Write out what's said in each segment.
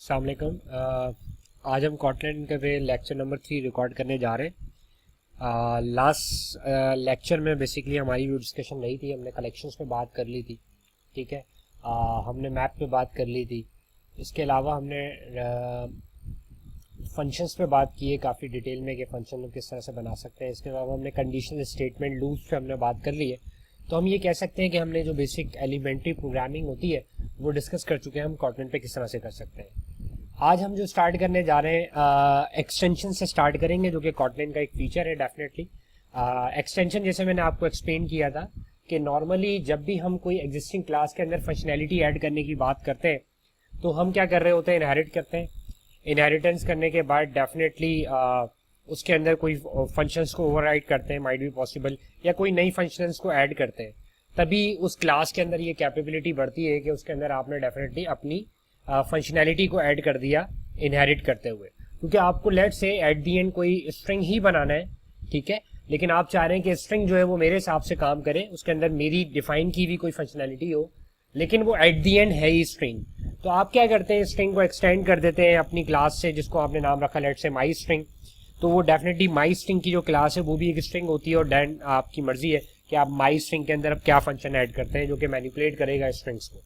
अस्सलाम वालेकुम। आज हम कॉटलैंड के पे लेक्चर नंबर 3 रिकॉर्ड करने जा रहे हैं। लास्ट लेक्चर में बेसिकली हमारी जो डिस्कशन रही थी, हमने कलेक्शंस पे बात कर ली थी, ठीक है। हमने मैप पे बात कर ली थी। इसके अलावा हमने फंक्शंस पे बात की है काफ़ी डिटेल में कि फंक्शन को किस तरह से बना सकते हैं। इसके अलावा हमने कंडीशनल स्टेटमेंट लूप्स पे हमने बात कर ली है। तो हम ये कह सकते हैं कि हमने जो बेसिक एलिमेंट्री प्रोग्रामिंग होती है वो डिस्कस कर चुके हैं, हम कॉटलैंड पे किस तरह से कर सकते हैं। आज हम जो स्टार्ट करने जा रहे हैं एक्सटेंशन से स्टार्ट करेंगे, जो कि कॉटलैंड का एक फीचर है डेफिनेटली। एक्सटेंशन जैसे मैंने आपको एक्सप्लेन किया था कि नॉर्मली जब भी हम कोई एग्जिस्टिंग क्लास के अंदर फंक्शनैलिटी ऐड करने की बात करते हैं तो हम क्या कर रहे होते हैं, इनहेरिट करते हैं। इनहेरिटेंस करने के बाद डेफिनेटली उसके अंदर कोई फंक्शंस को ओवरराइड करते हैं, माइट बी पॉसिबल, या कोई नई फंक्शंस को ऐड करते हैं। तभी उस क्लास के अंदर ये कैपेबिलिटी बढ़ती है कि उसके अंदर आपने डेफिनेटली अपनी फंक्शनैलिटी को ऐड कर दिया इनहेरिट करते हुए। क्योंकि आपको लेट से एट दी एंड कोई स्ट्रिंग ही बनाना है, ठीक है, लेकिन आप चाह रहे हैं कि स्ट्रिंग जो है वो मेरे हिसाब से काम करे, उसके अंदर मेरी डिफाइन की भी कोई फंक्शनैलिटी हो, लेकिन वो एट दी एंड है ही स्ट्रिंग। तो आप क्या करते हैं, स्ट्रिंग को एक्सटेंड कर देते हैं अपनी क्लास से, जिसको आपने नाम रखा लेट से माई स्ट्रिंग। तो वो डेफिनेटली माई स्ट्रिंग की जो क्लास है वो भी एक स्ट्रिंग होती है, और देन आपकी मर्जी है कि आप माई स्ट्रिंग के अंदर अब क्या फंक्शन ऐड करते हैं जो कि मैनिपुलेट करेगा स्ट्रिंग्स को।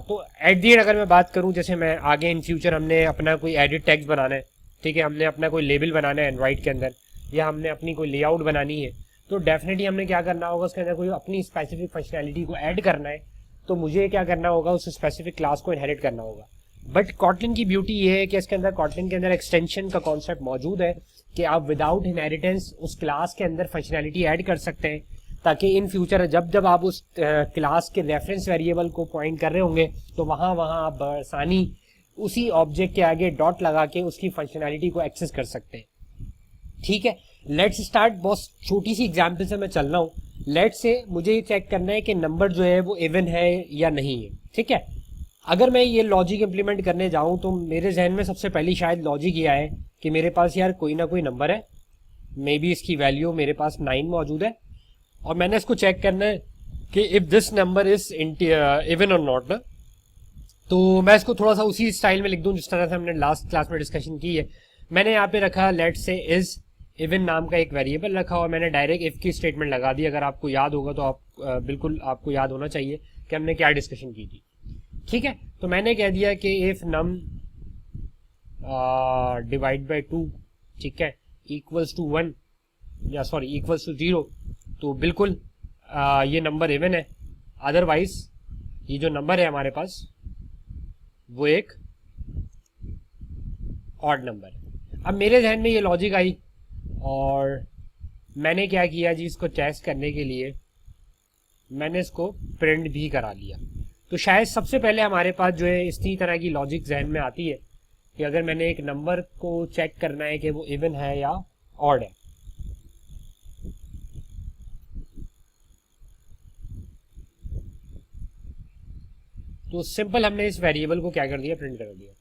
तो एट दी एंड अगर मैं बात करूं, जैसे मैं आगे इन फ्यूचर हमने अपना कोई एडिट टेक्स्ट बनाना है, ठीक है, हमने अपना कोई लेबल बनाना है एंड्रॉइड के अंदर, या हमने अपनी कोई लेआउट बनानी है, तो डेफिनेटली हमने क्या करना होगा, उसके अंदर कोई अपनी स्पेसिफिक फंक्शनैलिटी को ऐड करना है, तो मुझे क्या करना होगा, उस स्पेसिफिक क्लास को इनहेरिट करना होगा। बट कॉटलैंड की ब्यूटी ये है कि इसके अंदर कॉटलैंड के अंदर एक्सटेंशन का कॉन्सेप्ट मौजूद है कि आप विदाउट इनहेरिटेंस उस क्लास के अंदर फंक्शनैलिटी ऐड कर सकते हैं, ताकि इन फ्यूचर जब जब आप उस क्लास के रेफरेंस वेरिएबल को पॉइंट कर रहे होंगे तो वहाँ आप आसानी उसी ऑब्जेक्ट के आगे डॉट लगा के उसकी फंक्शनैलिटी को एक्सेस कर सकते हैं, ठीक है। Let's start. बहुत छोटी सी एग्जाम्पल से मैं चल रहा हूँ। लेट्स से मुझे ये चेक करना है कि नंबर जो है वो इवन है या नहीं है, ठीक है। अगर मैं ये लॉजिक इंप्लीमेंट करने जाऊं तो मेरे जहन में सबसे पहली शायद लॉजिक ये आए कि मेरे पास यार कोई ना कोई नंबर है, मे बी इसकी वैल्यू मेरे पास 9 मौजूद है, और मैंने इसको चेक करना है कि if this number is even और नॉट ना। तो मैं इसको थोड़ा सा उसी स्टाइल में लिख दूं जिस तरह से हमने लास्ट क्लास में डिस्कशन की है। मैंने यहाँ पे रखा लेट से इज इवन नाम का एक वेरिएबल रखा, और मैंने डायरेक्ट इफ की स्टेटमेंट लगा दी। अगर आपको याद होगा तो आप बिल्कुल आपको याद होना चाहिए कि हमने क्या डिस्कशन की थी, ठीक है। तो मैंने कह दिया कि इफ नम डिवाइड बाई 2, ठीक है, इक्वल्स टू 1 या सॉरी इक्वल्स टू 0, तो बिल्कुल ये नंबर इवन है। अदरवाइज ये जो नंबर है हमारे पास वो एक ऑड नंबर है। अब मेरे जहन में ये लॉजिक आई और मैंने क्या किया जी, इसको टेस्ट करने के लिए मैंने इसको प्रिंट भी करा लिया। तो शायद सबसे पहले हमारे पास जो है इसी तरह की लॉजिक जहन में आती है कि अगर मैंने एक नंबर को चेक करना है कि वो इवन है या ऑड है, तो सिंपल हमने इस वेरिएबल को क्या कर दिया, प्रिंट कर दिया।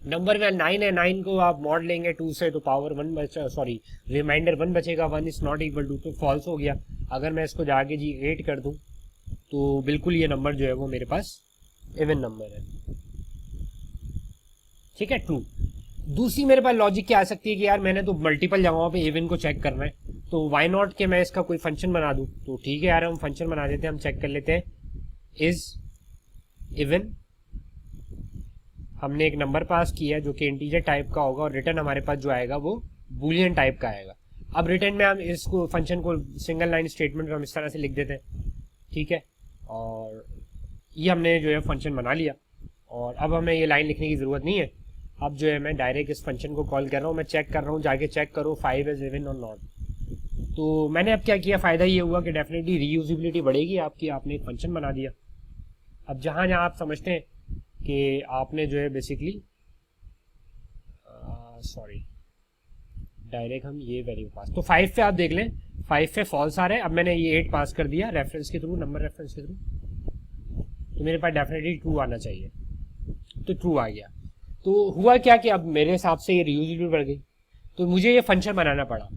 नंबर में 9 है, 9 को आप मॉड लेंगे 2 से तो पावर 1 बचा, सॉरी रिमाइंडर 1 बचेगा, 1 इज नॉट इक्वल टू, तो फॉल्स हो गया। अगर मैं इसको जाके जी 8 कर दूं तो बिल्कुल ये नंबर जो है वो मेरे पास इवन नंबर है, ठीक है, ट्रू। दूसरी मेरे पास लॉजिक क्या आ सकती है कि यार मैंने तो मल्टीपल जगहों पे इवन को चेक करना है, तो वाई नॉट के मैं इसका कोई फंक्शन बना दूं। तो ठीक है यार, हम फंक्शन बना देते हैं, हम चेक कर लेते हैं इज इवन। हमने एक नंबर पास किया जो कि इंटीजर टाइप का होगा, और रिटर्न हमारे पास जो आएगा वो बूलियन टाइप का आएगा। अब रिटर्न में हम इसको फंक्शन को सिंगल लाइन स्टेटमेंट में हम इस तरह से लिख देते हैं, ठीक है, और ये हमने जो है फंक्शन बना लिया। और अब हमें ये लाइन लिखने की ज़रूरत नहीं है। अब जो है मैं डायरेक्ट इस फंक्शन को कॉल कर रहा हूँ, मैं चेक कर रहा हूँ, जाके चेक करो 5 इज इवन और नॉट। तो मैंने अब क्या किया, फ़ायदा ये हुआ कि डेफिनेटली रीयूजिबिलिटी बढ़ेगी आपकी, आपने एक फंक्शन बना दिया। अब जहाँ जहाँ आप समझते हैं कि आपने जो है बेसिकली सॉरी डायरेक्ट हम ये वैल्यू पास, तो 5 पे आप देख लें 5 पे फॉल्स आ रहा है। अब मैंने ये 8 पास कर दिया रेफरेंस के थ्रू, नंबर रेफरेंस के थ्रू, तो मेरे पास डेफिनेटली ट्रू आना चाहिए, तो ट्रू आ गया। तो हुआ क्या कि अब मेरे हिसाब से ये रीयूजिबिलिटी बढ़ गई, तो मुझे ये फंक्शन बनाना पड़ा।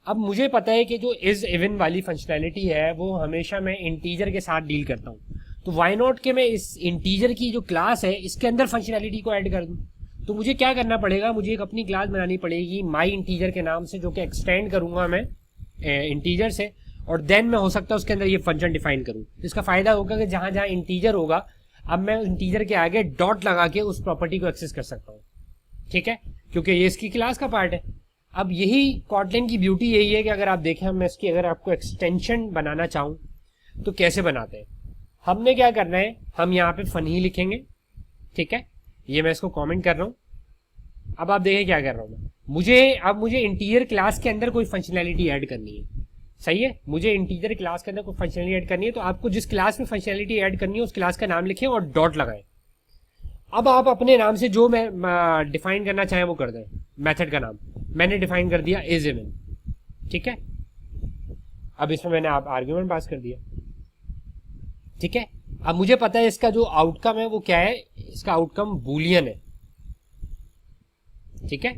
अब मुझे पता है कि जो इज इवन वाली फंक्शनैलिटी है वो हमेशा मैं इंटीजर के साथ डील करता हूँ, तो वाई नॉट के मैं इस इंटीजर की जो क्लास है इसके अंदर फंक्शनैलिटी को ऐड कर दूं। तो मुझे क्या करना पड़ेगा, मुझे एक अपनी क्लास बनानी पड़ेगी माई इंटीजर के नाम से, जो कि एक्सटेंड करूंगा मैं इंटीजर से, और देन मैं हो सकता है उसके अंदर ये फंक्शन डिफाइन करूं। इसका फायदा होगा कि जहां जहां इंटीजर होगा अब मैं इंटीजर के आगे डॉट लगा के उस प्रॉपर्टी को एक्सेस कर सकता हूँ, ठीक है, क्योंकि ये इसकी क्लास का पार्ट है। अब यही कॉटलिन की ब्यूटी यही है कि अगर आप देखें, मैं इसकी अगर आपको एक्सटेंशन बनाना चाहूँ तो कैसे बनाते हैं। हमने क्या करना है, हम यहाँ पे फनी लिखेंगे, ठीक है, ये मैं इसको कमेंट कर रहा हूँ। अब आप देखें क्या कर रहा हूँ मैं, मुझे इंटीजर क्लास के अंदर कोई फंक्शनैलिटी ऐड करनी है, सही है, मुझे इंटीजर क्लास के अंदर कोई फंक्शनैलिटी ऐड करनी है। तो आपको जिस क्लास में फंक्शनैलिटी ऐड करनी है उस क्लास का नाम लिखें और डॉट लगाएं। अब आप अपने नाम से जो मैं डिफाइन करना चाहें वो कर दें। मेथड का नाम मैंने डिफाइन कर दिया इज इवन, ठीक है। अब इसमें मैंने आप आर्ग्यूमेंट पास कर दिया, ठीक है। अब मुझे पता है इसका जो आउटकम है वो क्या है, इसका आउटकम बूलियन है, ठीक है।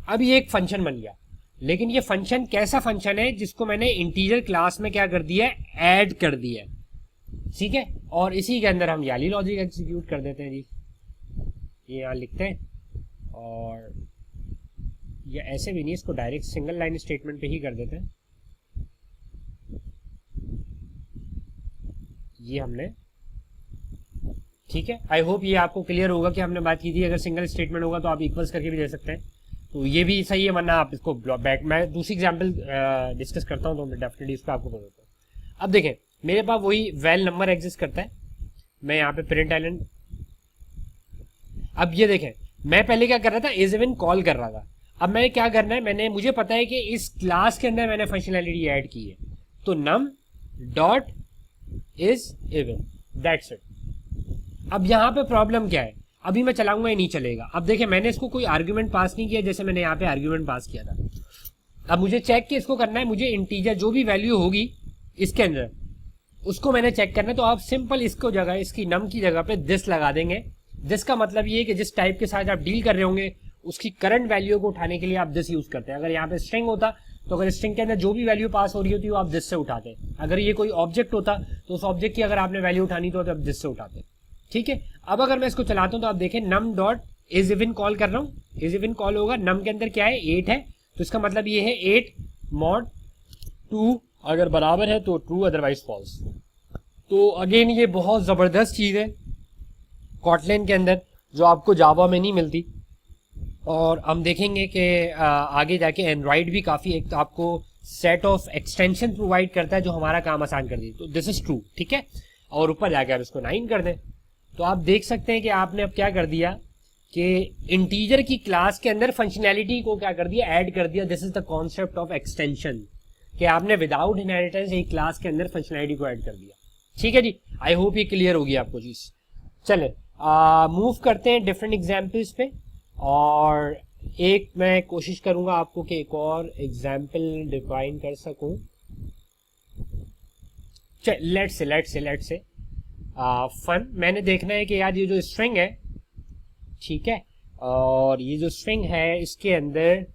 अब ये एक फंक्शन बन गया, लेकिन ये फंक्शन कैसा फंक्शन है, जिसको मैंने इंटीजर क्लास में क्या कर दिया है, ऐड कर दिया है, ठीक है। और इसी के अंदर हम याली लॉजिक एग्जीक्यूट कर देते हैं जी, ये यहां लिखते हैं, और ये ऐसे भी नहीं, इसको डायरेक्ट सिंगल लाइन स्टेटमेंट पे ही कर देते हैं। ये हमने, ठीक है। आई होप ये आपको क्लियर होगा कि हमने बात की थी, अगर सिंगल स्टेटमेंट होगा तो आप इक्वल्स करके भी दे सकते हैं, तो ये भी सही है, वरना आप इसको बैक, मैं दूसरी एग्जांपल डिस्कस करता हूं तो मैं डेफिनेटली इसको आपको बताता हूँ। अब देखें मेरे पास वही वैल नंबर एग्जिस्ट करता है, मैं यहाँ पे प्रिंट एलन, अब ये देखें मैं पहले क्या कर रहा था, इज इवन कॉल कर रहा था। अब मैं क्या करना है, मुझे पता है कि इस क्लास के अंदर मैंने फंक्शनैलिटी ऐड की है, तो नम dot is even, that's it. अब यहाँ पे प्रॉब्लम क्या है, अभी मैं चलाऊंगा ये नहीं चलेगा। अब देखिए मैंने इसको कोई आर्ग्यूमेंट पास नहीं किया, जैसे मैंने यहाँ पे आर्ग्यूमेंट पास किया था। अब मुझे चेक के इसको करना है, मुझे इंटीजर जो भी वैल्यू होगी इसके अंदर उसको मैंने चेक करना है। तो आप सिंपल इसको जगह, इसकी नम की जगह पे दिस लगा देंगे। दिस का मतलब ये है कि जिस टाइप के साथ आप डील कर रहे होंगे उसकी करंट वैल्यू को उठाने के लिए आप दिस यूज करते हैं। अगर यहाँ पे स्ट्रिंग होता तो अगर स्ट्रिंग के अंदर जो भी वैल्यू पास हो रही होती है वो आप दिस से उठाते हैं। अगर ये कोई ऑब्जेक्ट होता तो उस ऑब्जेक्ट की अगर आपने वैल्यू उठानी तो आप दिस से उठाते, ठीक है। अब अगर मैं इसको चलाता हूं तो आप देखें नम डॉट इज इवन कॉल कर रहा हूं, इज इवन कॉल होगा, नम के अंदर क्या है 8 है, तो इसका मतलब ये है 8 मॉड 2 अगर बराबर है तो ट्रू, अदरवाइज फॉल्स। तो अगेन ये बहुत जबरदस्त चीज है कॉटलिन के अंदर जो आपको जावा में नहीं मिलती, और हम देखेंगे कि आगे जाके एंड्रॉइड भी काफी एक तो आपको सेट ऑफ एक्सटेंशन प्रोवाइड करता है जो हमारा काम आसान कर दी। तो दिस इज ट्रू, ठीक है। और ऊपर जाके आप इसको 9 कर दें तो आप देख सकते हैं कि आपने अब क्या कर दिया कि इंटीजर की क्लास के अंदर फंक्शनैलिटी को क्या कर दिया, ऐड कर दिया। This is the concept of extension, कि आपने विदाउट इनहेरिटेंस एक क्लास के अंदर फंक्शनैलिटी को ऐड कर दिया, ठीक है जी। आई होप ये क्लियर होगी आपको चीज। चले मूव करते हैं डिफरेंट एग्जाम्पल्स पे, और एक मैं कोशिश करूंगा आपको कि एक और एग्जाम्पल डिफाइन कर सकूं। लेट्स से फन मैंने देखना है कि यार ये जो स्ट्रिंग है, ठीक है, और ये जो स्ट्रिंग है इसके अंदर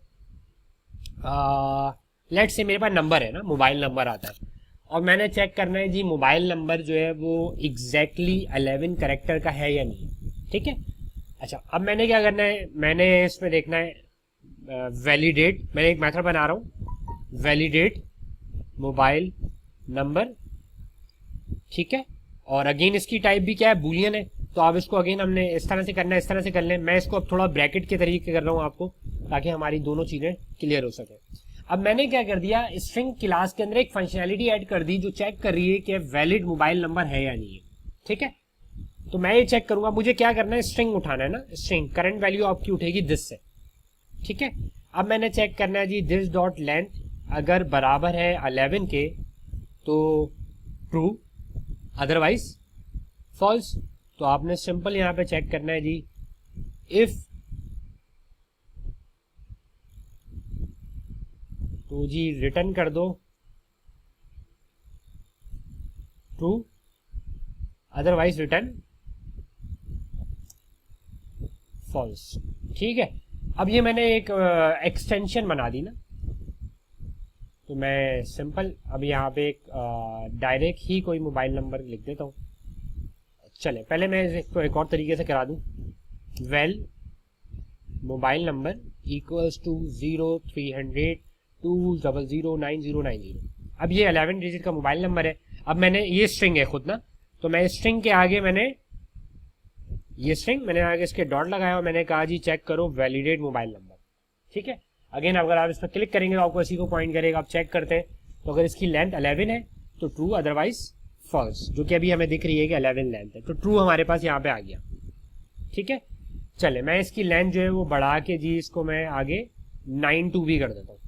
लेट्स से मेरे पास नंबर है ना, मोबाइल नंबर आता है, और मैंने चेक करना है जी मोबाइल नंबर जो है वो एग्जैक्टली 11 कैरेक्टर का है या नहीं, ठीक है। अच्छा अब मैंने क्या करना है, मैंने इसमें देखना है वैलिडेट, मैंने एक मेथड बना रहा हूँ वैलिडेट मोबाइल नंबर, ठीक है, और अगेन इसकी टाइप भी क्या है, बूलियन है। तो आप इसको अगेन हमने इस तरह से करना है, इस तरह से कर लें। मैं इसको अब थोड़ा ब्रैकेट के तरीके कर रहा हूँ आपको, ताकि हमारी दोनों चीजें क्लियर हो सके। अब मैंने क्या कर दिया, स्ट्रिंग क्लास के अंदर एक फंक्शनैलिटी ऐड कर दी जो चेक कर रही है कि वैलिड मोबाइल नंबर है या नहीं है, ठीक है। तो मैं ये चेक करूंगा, मुझे क्या करना है, स्ट्रिंग उठाना है ना, स्ट्रिंग करंट वैल्यू आपकी उठेगी दिस से, ठीक है। अब मैंने चेक करना है जी दिस डॉट लेंथ अगर बराबर है 11 के तो ट्रू, अदरवाइज फॉल्स। तो आपने सिंपल यहां पे चेक करना है जी इफ, तो जी रिटर्न कर दो ट्रू, अदरवाइज रिटर्न फॉल्स, ठीक है। अब ये मैंने एक एक्सटेंशन बना दी ना, तो मैं सिंपल अब यहाँ पे एक डायरेक्ट ही कोई मोबाइल नंबर लिख देता हूँ, चले पहले मैं इसको एक और तरीके से करा दूं, well mobile number equals to 030020099090। अब ये 11 डिजिट का मोबाइल नंबर है। अब मैंने ये स्ट्रिंग है खुद ना, तो मैं स्ट्रिंग के आगे मैंने आगे इसके डॉट लगाया और मैंने कहा जी चेक करो वैलिडेट मोबाइल नंबर। ठीक है, अगेन अगर आप इस पर क्लिक करेंगे तो आपको इसी को पॉइंट करेगा। आप चेक करते हैं तो अगर इसकी लेंथ 11 है तो ट्रू, अदरवाइज फॉल्स, जो कि अभी हमें दिख रही है कि 11 लेंथ है, तो ट्रू हमारे पास यहाँ पे आ गया। ठीक है, चले मैं इसकी लेंथ जो है वो बढ़ा के जी इसको मैं आगे 9 भी कर देता हूँ।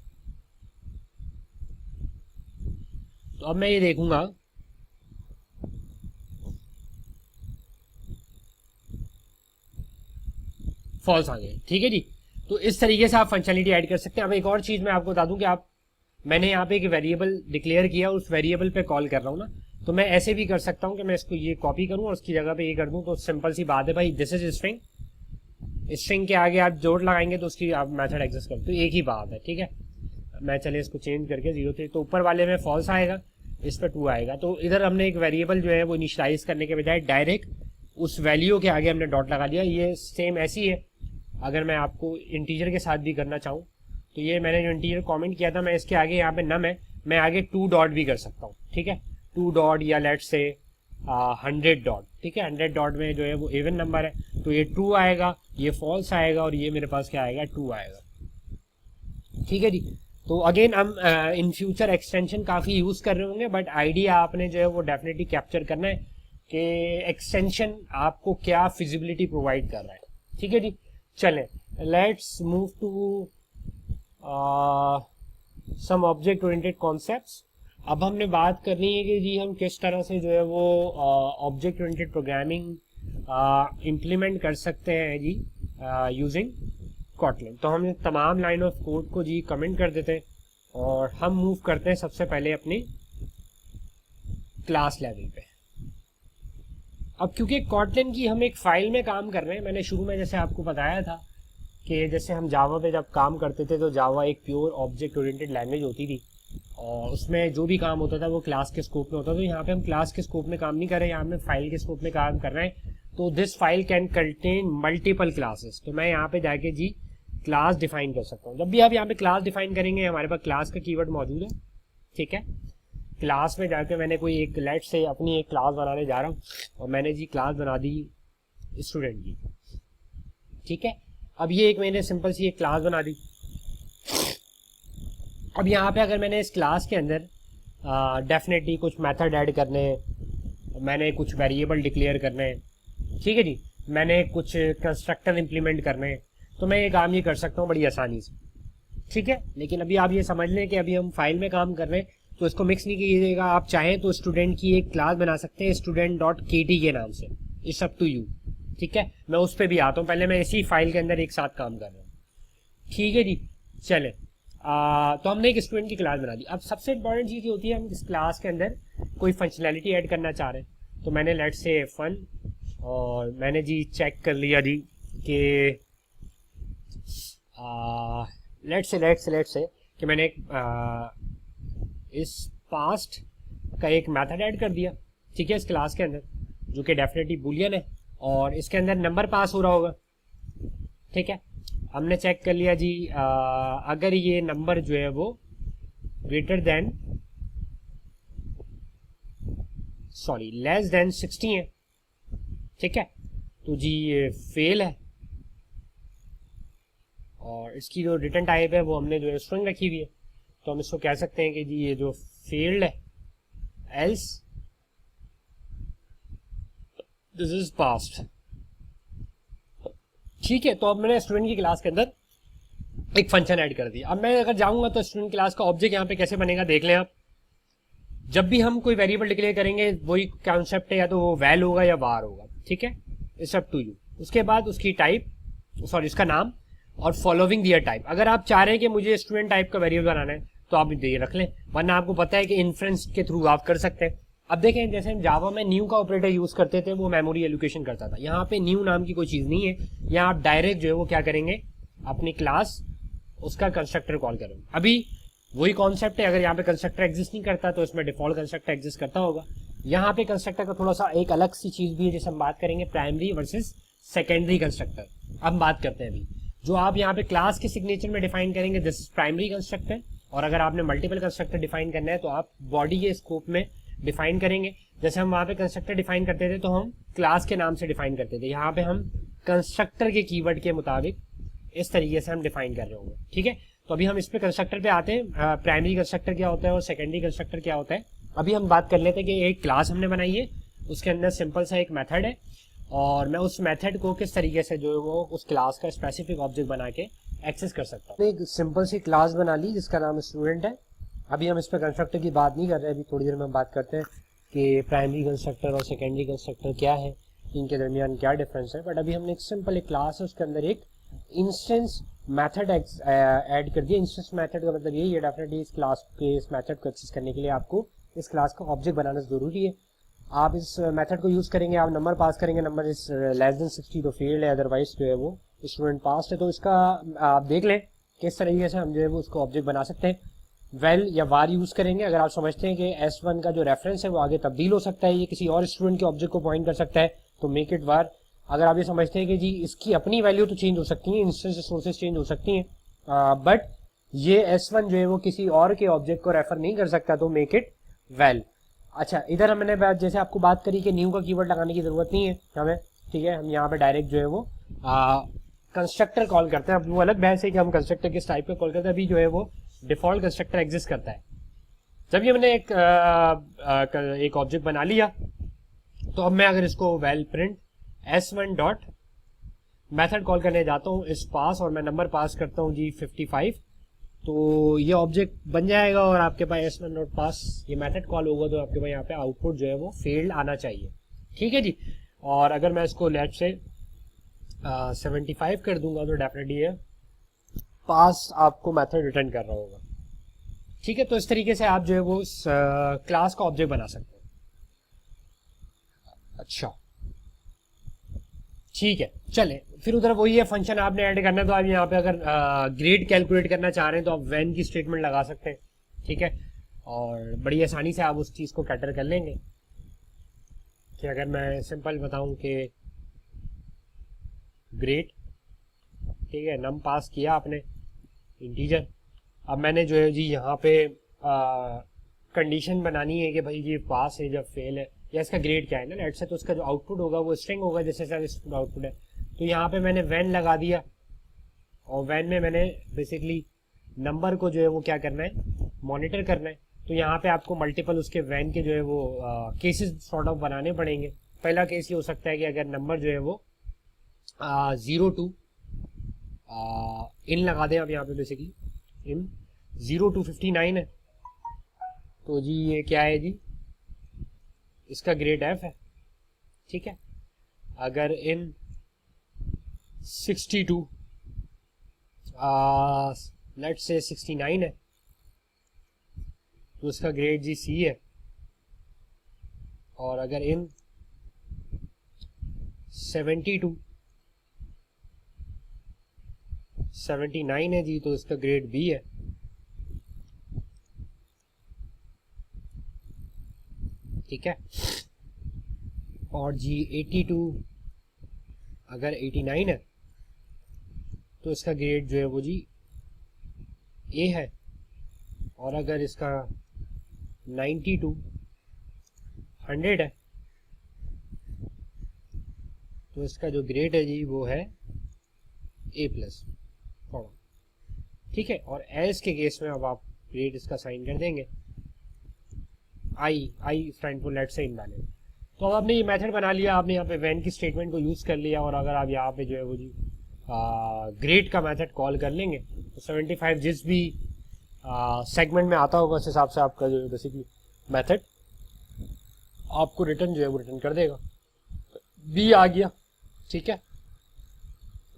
तो अब मैं ये देखूंगा फॉल्स आ गए। ठीक है जी, तो इस तरीके से आप फंक्शनलिटी ऐड कर सकते हैं। अब एक और चीज मैं आपको बता दूं कि मैंने यहाँ पे एक वेरिएबल डिक्लेयर किया, उस वेरिएबल पे कॉल कर रहा हूँ ना, तो मैं ऐसे भी कर सकता हूँ कि मैं इसको ये कॉपी करूँ और उसकी जगह पे ये कर दूँ। तो सिंपल सी बात है भाई, दिस इज स्ट्रिंग, स्ट्रिंग के आगे आप जोड़ लगाएंगे तो उसकी आप मेथड एक्सेस कर, तो एक ही बात है। ठीक है, मैं चले इसको चेंज करके 0 तो ऊपर वाले में फॉल्स आएगा, इस पर 2 आएगा। तो इधर हमने एक वेरिएबल जो है वो इनिशियलाइज करने के बजाय डायरेक्ट उस वैल्यू के आगे हमने डॉट लगा दिया। ये सेम ऐसी है अगर मैं आपको इंटीजर के साथ भी करना चाहूँ, तो ये मैंने जो इंटीजर कमेंट किया था, मैं इसके आगे यहाँ पे नम है, मैं आगे 2 डॉट भी कर सकता हूँ। ठीक है, 2 डॉट या लेट्स से 100 डॉट। ठीक है, 100 डॉट में जो है वो इवन नंबर है, तो ये ट्रू आएगा, ये फॉल्स आएगा और ये मेरे पास क्या आएगा, 2 आएगा। ठीक है जी, तो अगेन हम इन फ्यूचर एक्सटेंशन काफ़ी यूज़ कर रहे होंगे, बट आइडिया आपने जो है वो डेफिनेटली कैप्चर करना है कि एक्सटेंशन आपको क्या फिजिबिलिटी प्रोवाइड कर रहा है। ठीक है जी, चलें let's move to some object oriented concepts. अब हमने बात करनी है कि जी हम किस तरह से जो है वो ऑब्जेक्ट ओरिएंटेड प्रोग्रामिंग इम्प्लीमेंट कर सकते हैं जी यूजिंग कॉटलिन। तो हम तमाम लाइन ऑफ कोड को जी कमेंट कर देते हैं और हम मूव करते हैं सबसे पहले अपनी क्लास लेवल पे। अब क्योंकि कॉटलिन की हम एक फाइल में काम कर रहे हैं, मैंने शुरू में जैसे आपको बताया था कि जैसे हम जावा पे जब काम करते थे तो जावा एक प्योर ऑब्जेक्ट ओरिएंटेड लैंग्वेज होती थी और उसमें जो भी काम होता था वो क्लास के स्कोप में होता था। तो यहाँ पे हम क्लास के स्कोप में काम नहीं कर रहे हैं, यहाँ पे फाइल के स्कोप में काम कर रहे हैं। तो this file can contain multiple classes. तो मैं यहाँ पे जाके जी क्लास डिफाइन कर सकता हूँ। जब भी आप यहाँ पे क्लास डिफाइन करेंगे हमारे पास क्लास का कीवर्ड मौजूद है। ठीक है, क्लास में जाके मैंने कोई एक लेट से अपनी एक क्लास बनाने जा रहा हूँ और मैंने जी क्लास बना दी स्टूडेंट की। ठीक है, अब ये एक मैंने सिंपल सी एक क्लास बना दी। अब यहाँ पे अगर मैंने इस क्लास के अंदर डेफिनेटली कुछ मेथड ऐड करने हैं, मैंने कुछ वेरिएबल डिक्लेयर करने हैं, ठीक है जी, मैंने कुछ कंस्ट्रक्टर इंप्लीमेंट करने हैं, तो मैं ये काम ये कर सकता हूँ बड़ी आसानी से। ठीक है, लेकिन अभी आप ये समझ लें कि अभी हम फाइल में काम कर रहे हैं तो इसको मिक्स नहीं कीजिएगा। आप चाहें तो स्टूडेंट की एक क्लास बना सकते हैं student.kt के नाम से, इट्स अप टू यू। ठीक है, मैं उस पर भी आता हूँ, पहले मैं इसी फाइल के अंदर एक साथ काम कर रहा हूँ। ठीक है जी, चले तो हमने एक स्टूडेंट की क्लास बना दी। अब सबसे इंपॉर्टेंट चीज़ ये होती है हम इस क्लास के अंदर कोई फंक्शनैलिटी ऐड करना चाह रहे हैं। तो मैंने लेट से फन और मैंने जी चेक कर लिया जी कि लेट से कि मैंने इस पास्ट का एक मेथड ऐड कर दिया। ठीक है, इस क्लास के अंदर जो कि डेफिनेटली बूलियन है और इसके अंदर नंबर पास हो रहा होगा। ठीक है, हमने चेक कर लिया जी अगर ये नंबर जो है वो ग्रेटर देन लेस देन 60 है। ठीक है, तो जी ये फेल है और इसकी जो रिटर्न टाइप है वो हमने जो है स्ट्रिंग रखी हुई है। तो हम इसको कह सकते हैं कि जी ये जो फेल्ड है, एल्स दिस इज पास्ट। ठीक है, तो अब मैंने स्टूडेंट की क्लास के अंदर एक फंक्शन ऐड कर दिया। अब मैं अगर जाऊंगा तो स्टूडेंट क्लास का ऑब्जेक्ट यहाँ पे कैसे बनेगा देख लें आप। जब भी हम कोई वेरिएबल डिक्लेयर करेंगे वही कॉन्सेप्ट है, या तो वो वैल होगा या वार होगा। ठीक है, इट्स अप टू यू। उसके बाद उसकी टाइप इसका नाम और फॉलोइंग दियर टाइप। अगर आप चाह रहे हैं कि मुझे स्टूडेंट टाइप का वेरिएबल बनाना है तो आप ये रख लें, वरना आपको पता है कि इन्फ्रेंस के थ्रू आप कर सकते हैं। अब देखें, जैसे हम जावा में न्यू का ऑपरेटर यूज करते थे वो मेमोरी एलोकेशन करता था। यहाँ पे न्यू नाम की कोई चीज नहीं है, यहाँ आप डायरेक्ट जो है वो क्या करेंगे, अपनी क्लास उसका कंस्ट्रक्टर कॉल करेंगे। अभी वही कॉन्सेप्ट है, अगर यहाँ पे कंस्ट्रक्टर एग्जिस्ट नहीं करता तो इसमें डिफॉल्ट कंस्ट्रक्टर एग्जिस्ट करता होगा। यहाँ पे कंस्ट्रक्टर का थोड़ा सा एक अलग सी चीज भी है जिसे हम बात करेंगे, प्राइमरी वर्सेस सेकेंडरी कंस्ट्रक्टर। अब बात करते हैं अभी जो आप यहाँ पे क्लास के सिग्नेचर में डिफाइन करेंगे, दिस इज प्राइमरी कंस्ट्रक्टर। और अगर आपने मल्टीपल कंस्ट्रक्टर डिफाइन करना है तो आप बॉडी के स्कोप में डिफाइन करेंगे। जैसे हम वहाँ पे कंस्ट्रक्टर डिफाइन करते थे तो हम क्लास के नाम से डिफाइन करते थे, यहाँ पे हम कंस्ट्रक्टर के कीवर्ड के मुताबिक इस तरीके से हम डिफाइन कर रहे होंगे। ठीक है, तो अभी हम इस पे कंस्ट्रक्टर पे आते हैं। प्राइमरी कंस्ट्रक्टर क्या होता है और सेकेंडरी कंस्ट्रक्टर क्या होता है। अभी हम बात कर लेते हैं कि एक क्लास हमने बनाई है, उसके अंदर सिंपल सा एक मेथड है और मैं उस मेथड को किस तरीके से जो है वो उस क्लास का स्पेसिफिक ऑब्जेक्ट बना के एक्सेस कर सकता हूँ। एक सिंपल सी क्लास बना ली जिसका नाम स्टूडेंट है। अभी हम इस पर कंस्ट्रक्टर की बात नहीं कर रहे, अभी थोड़ी देर में हम बात करते हैं कि प्राइमरी कंस्ट्रक्टर और सेकेंडरी कंस्ट्रक्टर क्या है, इनके दरमियान क्या डिफरेंस है। बट अभी हमने एक सिंपल एक क्लास है, उसके अंदर एक इंस्टेंस मेथड ऐड कर दिया। इंस्टेंस मेथड का मतलब ये डेफिनेटली इस क्लास के इस मेथड को एक्सेस करने के लिए आपको इस क्लास का ऑब्जेक्ट बनाना जरूरी है। आप इस मेथड को यूज करेंगे, आप नंबर पास करेंगे, नंबर इस लेस देन 60 तो फेल्ड है, अदरवाइज जो है वो स्टूडेंट पास है। तो इसका आप देख लें किस तरीके से हम जो है वो उसको ऑब्जेक्ट बना सकते हैं। वेल या वार यूज करेंगे अगर आप समझते हैं कि S1 का जो रेफरेंस है वो आगे तब्दील हो सकता है, ये किसी और स्टूडेंट के ऑब्जेक्ट को पॉइंट कर सकता है, तो मेक इट वार। अगर आप ये समझते हैं कि जी इसकी अपनी वैल्यू तो चेंज हो सकती है, इंस्टेंस सोर्सेज चेंज हो सकती हैं, बट ये S1 जो है वो किसी और के ऑब्जेक्ट को रेफर नहीं कर सकता, तो मेक इट वेल। अच्छा, इधर हमने जैसे आपको बात करी कि न्यू का कीवर्ड लगाने की जरूरत नहीं है हमें। ठीक है, हम यहाँ पे डायरेक्ट जो है वो कंस्ट्रक्टर कॉल करते हैं। अब वो अलग बहस है कि हम कंस्ट्रक्टर किस टाइप का कॉल करते हैं। अभी जो है वो डिफॉल्ट कंस्ट्रक्टर एग्जिस्ट करता है। जब ये हमने एक ऑब्जेक्ट बना लिया तो अब मैं अगर इसको well print S1 dot method call करने जाता हूँ इस पास और मैं नंबर पास करता हूँ जी 55, तो ये ऑब्जेक्ट बन जाएगा और आपके पास S1 डॉट पास ये मेथड कॉल होगा तो आपके पास यहाँ पे आउटपुट जो है वो फेल्ड आना चाहिए। ठीक है जी, और अगर मैं इसको लेफ्ट से 75 कर दूंगा तो डेफिनेटली ये पास आपको मेथड रिटर्न कर रहा होगा। ठीक है, तो इस तरीके से आप जो है वो क्लास का ऑब्जेक्ट बना सकते हैं। अच्छा ठीक है, चले फिर उधर वही है फंक्शन आपने ऐड करना है। तो आप यहाँ पे अगर ग्रेड कैलकुलेट करना चाह रहे हैं तो आप व्हेन की स्टेटमेंट लगा सकते हैं। ठीक है, और बड़ी आसानी से आप उस चीज़ को कैटर कर लेंगे कि अगर मैं सिंपल बताऊं कि ग्रेड, ठीक है, नम पास किया आपने इंटीजर। अब मैंने जो है जी यहाँ पे कंडीशन बनानी है कि भाई ये पास है जब फेल है या इसका ग्रेड क्या है ना, लेट से तो उसका जो आउटपुट होगा वो स्ट्रिंग होगा, जैसे सर इसका आउटपुट है। तो यहाँ पे मैंने वैन लगा दिया और वैन में मैंने बेसिकली नंबर को जो है वो क्या करना है, मॉनिटर करना है। तो यहाँ पे आपको मल्टीपल उसके वैन के जो है वो केसेस सॉर्ट ऑफ बनाने पड़ेंगे। पहला केस ये हो सकता है कि अगर नंबर जो है वो 0 to इन लगा दें। अब यहाँ पे बेसिकली इन 0 to 59 है, तो जी ये क्या है जी, इसका ग्रेड F है। ठीक है, अगर इन 62 लेट से 69 है तो इसका ग्रेड जी C है। और अगर इन 79 है जी तो इसका ग्रेड B है। ठीक है, और जी 82 अगर 89 है तो इसका ग्रेड जो है वो जी A है। और अगर इसका 92 100 है तो इसका जो ग्रेड है जी वो है A+। ठीक है, और एस के केस में अब आप ग्रेड इसका साइन कर देंगे आई फ्रेंड को लेट से इनवैलिड। तो अब आपने ये मेथड बना लिया, आपने यहाँ पे वैन की स्टेटमेंट को यूज कर लिया। और अगर आप यहाँ पे जो है वो जी ग्रेड का मेथड कॉल कर लेंगे तो 75 जिस भी सेगमेंट में आता होगा उस हिसाब से आपका जो बेसिकली मेथड आपको रिटर्न जो है वो रिटर्न कर देगा। बी आ गया, ठीक है,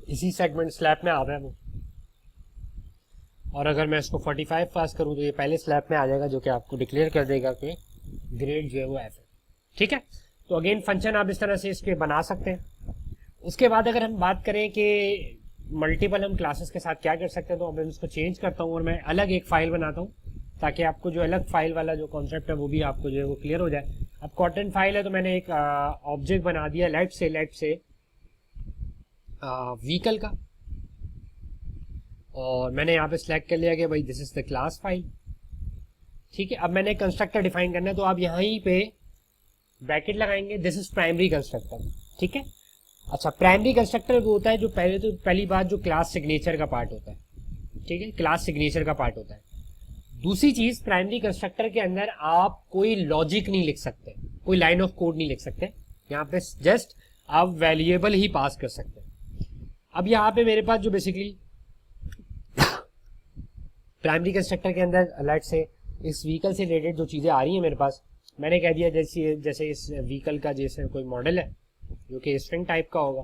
इसी सेगमेंट स्लैब में आता है वो। और अगर मैं इसको 45 पास करूं तो ये पहले स्लैब में आ जाएगा जो कि आपको डिक्लेयर कर देगा कि ग्रेड जो है वो F है। ठीक है, तो अगेन फंक्शन आप इस तरह से इसके बना सकते हैं। उसके बाद अगर हम बात करें कि मल्टीपल हम क्लासेस के साथ क्या कर सकते हैं, तो अब मैं इसको चेंज करता हूँ और मैं अलग एक फाइल बनाता हूँ ताकि आपको जो अलग फाइल वाला जो कॉन्सेप्ट है वो भी आपको जो है वो क्लियर हो जाए। अब कॉटन फाइल है तो मैंने एक ऑब्जेक्ट बना दिया लेफ्ट से व्हीकल का, और मैंने यहाँ पे सिलेक्ट कर लिया कि भाई this is the class file. ठीक है, अब मैंने कंस्ट्रक्टर डिफाइन करना है, तो आप यहीं पे ब्रैकेट लगाएंगे, दिस इज प्राइमरी कंस्ट्रक्टर। ठीक है, अच्छा प्राइमरी कंस्ट्रक्टर वो होता है जो पहली बात जो क्लास सिग्नेचर का पार्ट होता है। ठीक है, क्लास सिग्नेचर का पार्ट होता है। दूसरी चीज, प्राइमरी कंस्ट्रक्टर के अंदर आप कोई लॉजिक नहीं लिख सकते, कोई लाइन ऑफ कोड नहीं लिख सकते, यहाँ पे जस्ट आप वेरिएबल ही पास कर सकते हैं। अब यहाँ पे मेरे पास जो बेसिकली प्राइमरी कंस्ट्रक्टर के अंदर लेट से इस व्हीकल से रिलेटेड जो चीज़ें आ रही हैं मेरे पास, मैंने कह दिया जैसे इस व्हीकल का जैसे कोई मॉडल है जो कि स्ट्रिंग टाइप का होगा।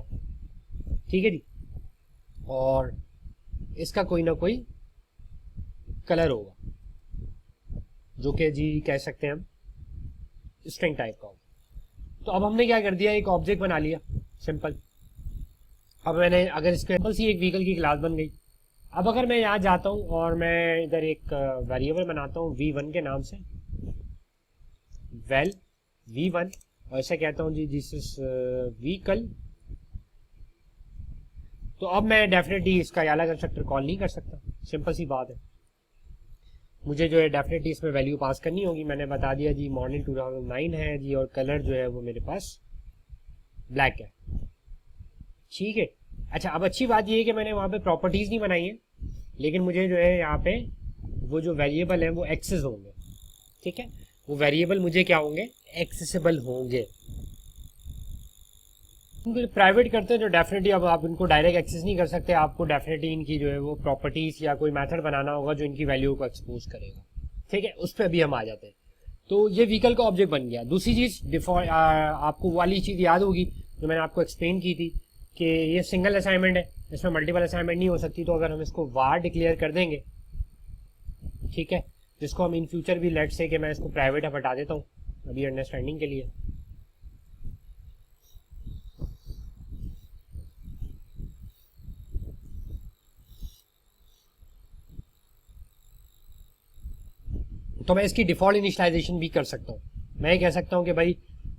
ठीक है जी, और इसका कोई ना कोई कलर होगा जो कि जी कह सकते हैं हम स्ट्रिंग टाइप का होगा। तो अब हमने क्या कर दिया, एक ऑब्जेक्ट बना लिया सिंपल। अब मैंने अगर इसके सिंपल सी एक व्हीकल की क्लास बन गई। अब अगर मैं यहाँ जाता हूँ और मैं इधर एक वेरिएबल बनाता हूँ v1 के नाम से, वेल v1, और ऐसे कहता हूँ जी दिस इज व्हीकल, तो अब मैं डेफिनेटली इसका याला कंस्ट्रक्टर कॉल नहीं कर सकता। सिंपल सी बात है, मुझे जो है डेफिनेटली इसमें वैल्यू पास करनी होगी। मैंने बता दिया जी मॉडल 2009 है जी, और कलर जो है वो मेरे पास ब्लैक है। ठीक है, अच्छा अब अच्छी बात ये है कि मैंने वहाँ पे प्रॉपर्टीज नहीं बनाई है, लेकिन मुझे जो है यहाँ पे वो जो वेरिएबल है वो एक्सेस होंगे। ठीक है, वो वेरिएबल मुझे क्या होंगे, एक्सेसिबल होंगे। प्राइवेट करते हैं तो डेफिनेटली अब आप इनको डायरेक्ट एक्सेस नहीं कर सकते, आपको डेफिनेटली इनकी जो है वो प्रॉपर्टीज या कोई मेथड बनाना होगा जो इनकी वैल्यू को एक्सपोज करेगा। ठीक है, उस पर अभी हम आ जाते हैं। तो ये व्हीकल का ऑब्जेक्ट बन गया। दूसरी चीज डिफॉल्ट, आपको वाली चीज याद होगी जो मैंने आपको एक्सप्लेन की थी कि ये सिंगल असाइनमेंट है, इसमें मल्टीपल असाइनमेंट नहीं हो सकती। तो अगर हम इसको वार डिक्लेयर कर देंगे, ठीक है, जिसको हम इन फ्यूचर भी लेट से कि मैं इसको प्राइवेट हटा देता हूँ अभी अंडरस्टैंडिंग के लिए। तो मैं इसकी डिफॉल्ट इनिशियलाइजेशन भी कर सकता हूँ। मैं कह सकता हूँ कि भाई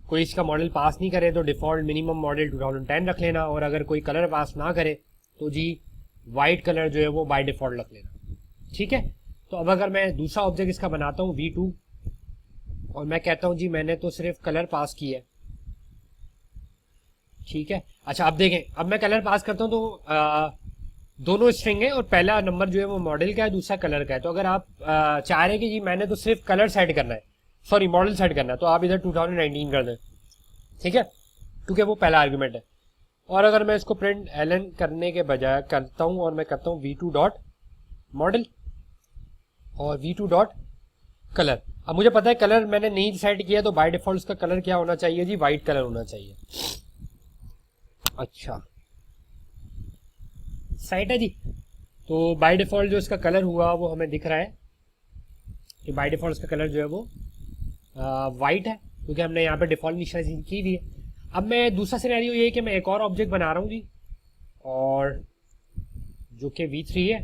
कोई इसका मॉडल पास नहीं करे तो डिफॉल्ट मिनिमम मॉडल 2010 रख लेना, और अगर कोई कलर पास ना करे तो जी वाइट कलर जो है वो बाय डिफॉल्ट रख लेना। ठीक है, तो अब अगर मैं दूसरा ऑब्जेक्ट इसका बनाता हूँ v2, और मैं कहता हूँ जी मैंने तो सिर्फ कलर पास किया है। ठीक है, अच्छा अब देखें, अब मैं कलर पास करता हूँ तो दोनों स्ट्रिंग है, और पहला नंबर जो है वो मॉडल का है, दूसरा कलर का है। तो अगर आप चाह रहे हैं कि जी मैंने तो सिर्फ कलर सेट करना है, सॉरी मॉडल सेट करना है, तो आप इधर 2019 कर दें। ठीक है, क्योंकि वो पहला आर्गुमेंट है। और अगर मैं इसको प्रिंट एलन करने के बजाय करता हूँ और मैं करता हूँ v2 डॉट मॉडल और v2 डॉट कलर। अब मुझे पता है कलर मैंने नहीं सेट किया, तो बाय डिफॉल्ट उसका कलर क्या होना चाहिए जी, वाइट कलर होना चाहिए। अच्छा साइट है जी, तो बाय डिफॉल्ट जो इसका कलर हुआ वो हमें दिख रहा है कि बाय डिफॉल्ट इसका कलर जो है वो वाइट है, क्योंकि हमने यहाँ पे डिफॉल्ट इनिशियलाइजेशन की हुई है। अब मैं दूसरा सिनेरियो ये है कि मैं एक और ऑब्जेक्ट बना रहा हूँ जी, और जो कि v3 है,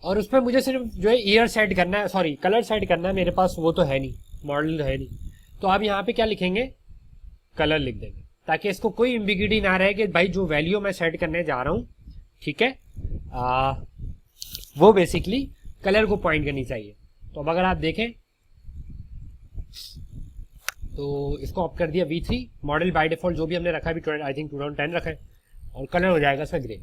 और उसमें मुझे सिर्फ जो है ईयर सेट करना है, सॉरी कलर सेट करना है। मेरे पास वो तो है नहीं, मॉडल है नहीं, तो आप यहाँ पे क्या लिखेंगे, कलर लिख देंगे, ताकि इसको कोई एम्बिग्यूटी ना रहे कि भाई जो वैल्यू मैं सेट करने जा रहा हूँ, ठीक है, वो बेसिकली कलर को पॉइंट करनी चाहिए। तो अब अगर आप देखें तो इसको ऑफ कर दिया v3, मॉडल बाय डिफॉल्ट जो भी हमने रखा है अभी आई थिंक 2010 रखा है, और कलर हो जाएगा इसका ग्रे।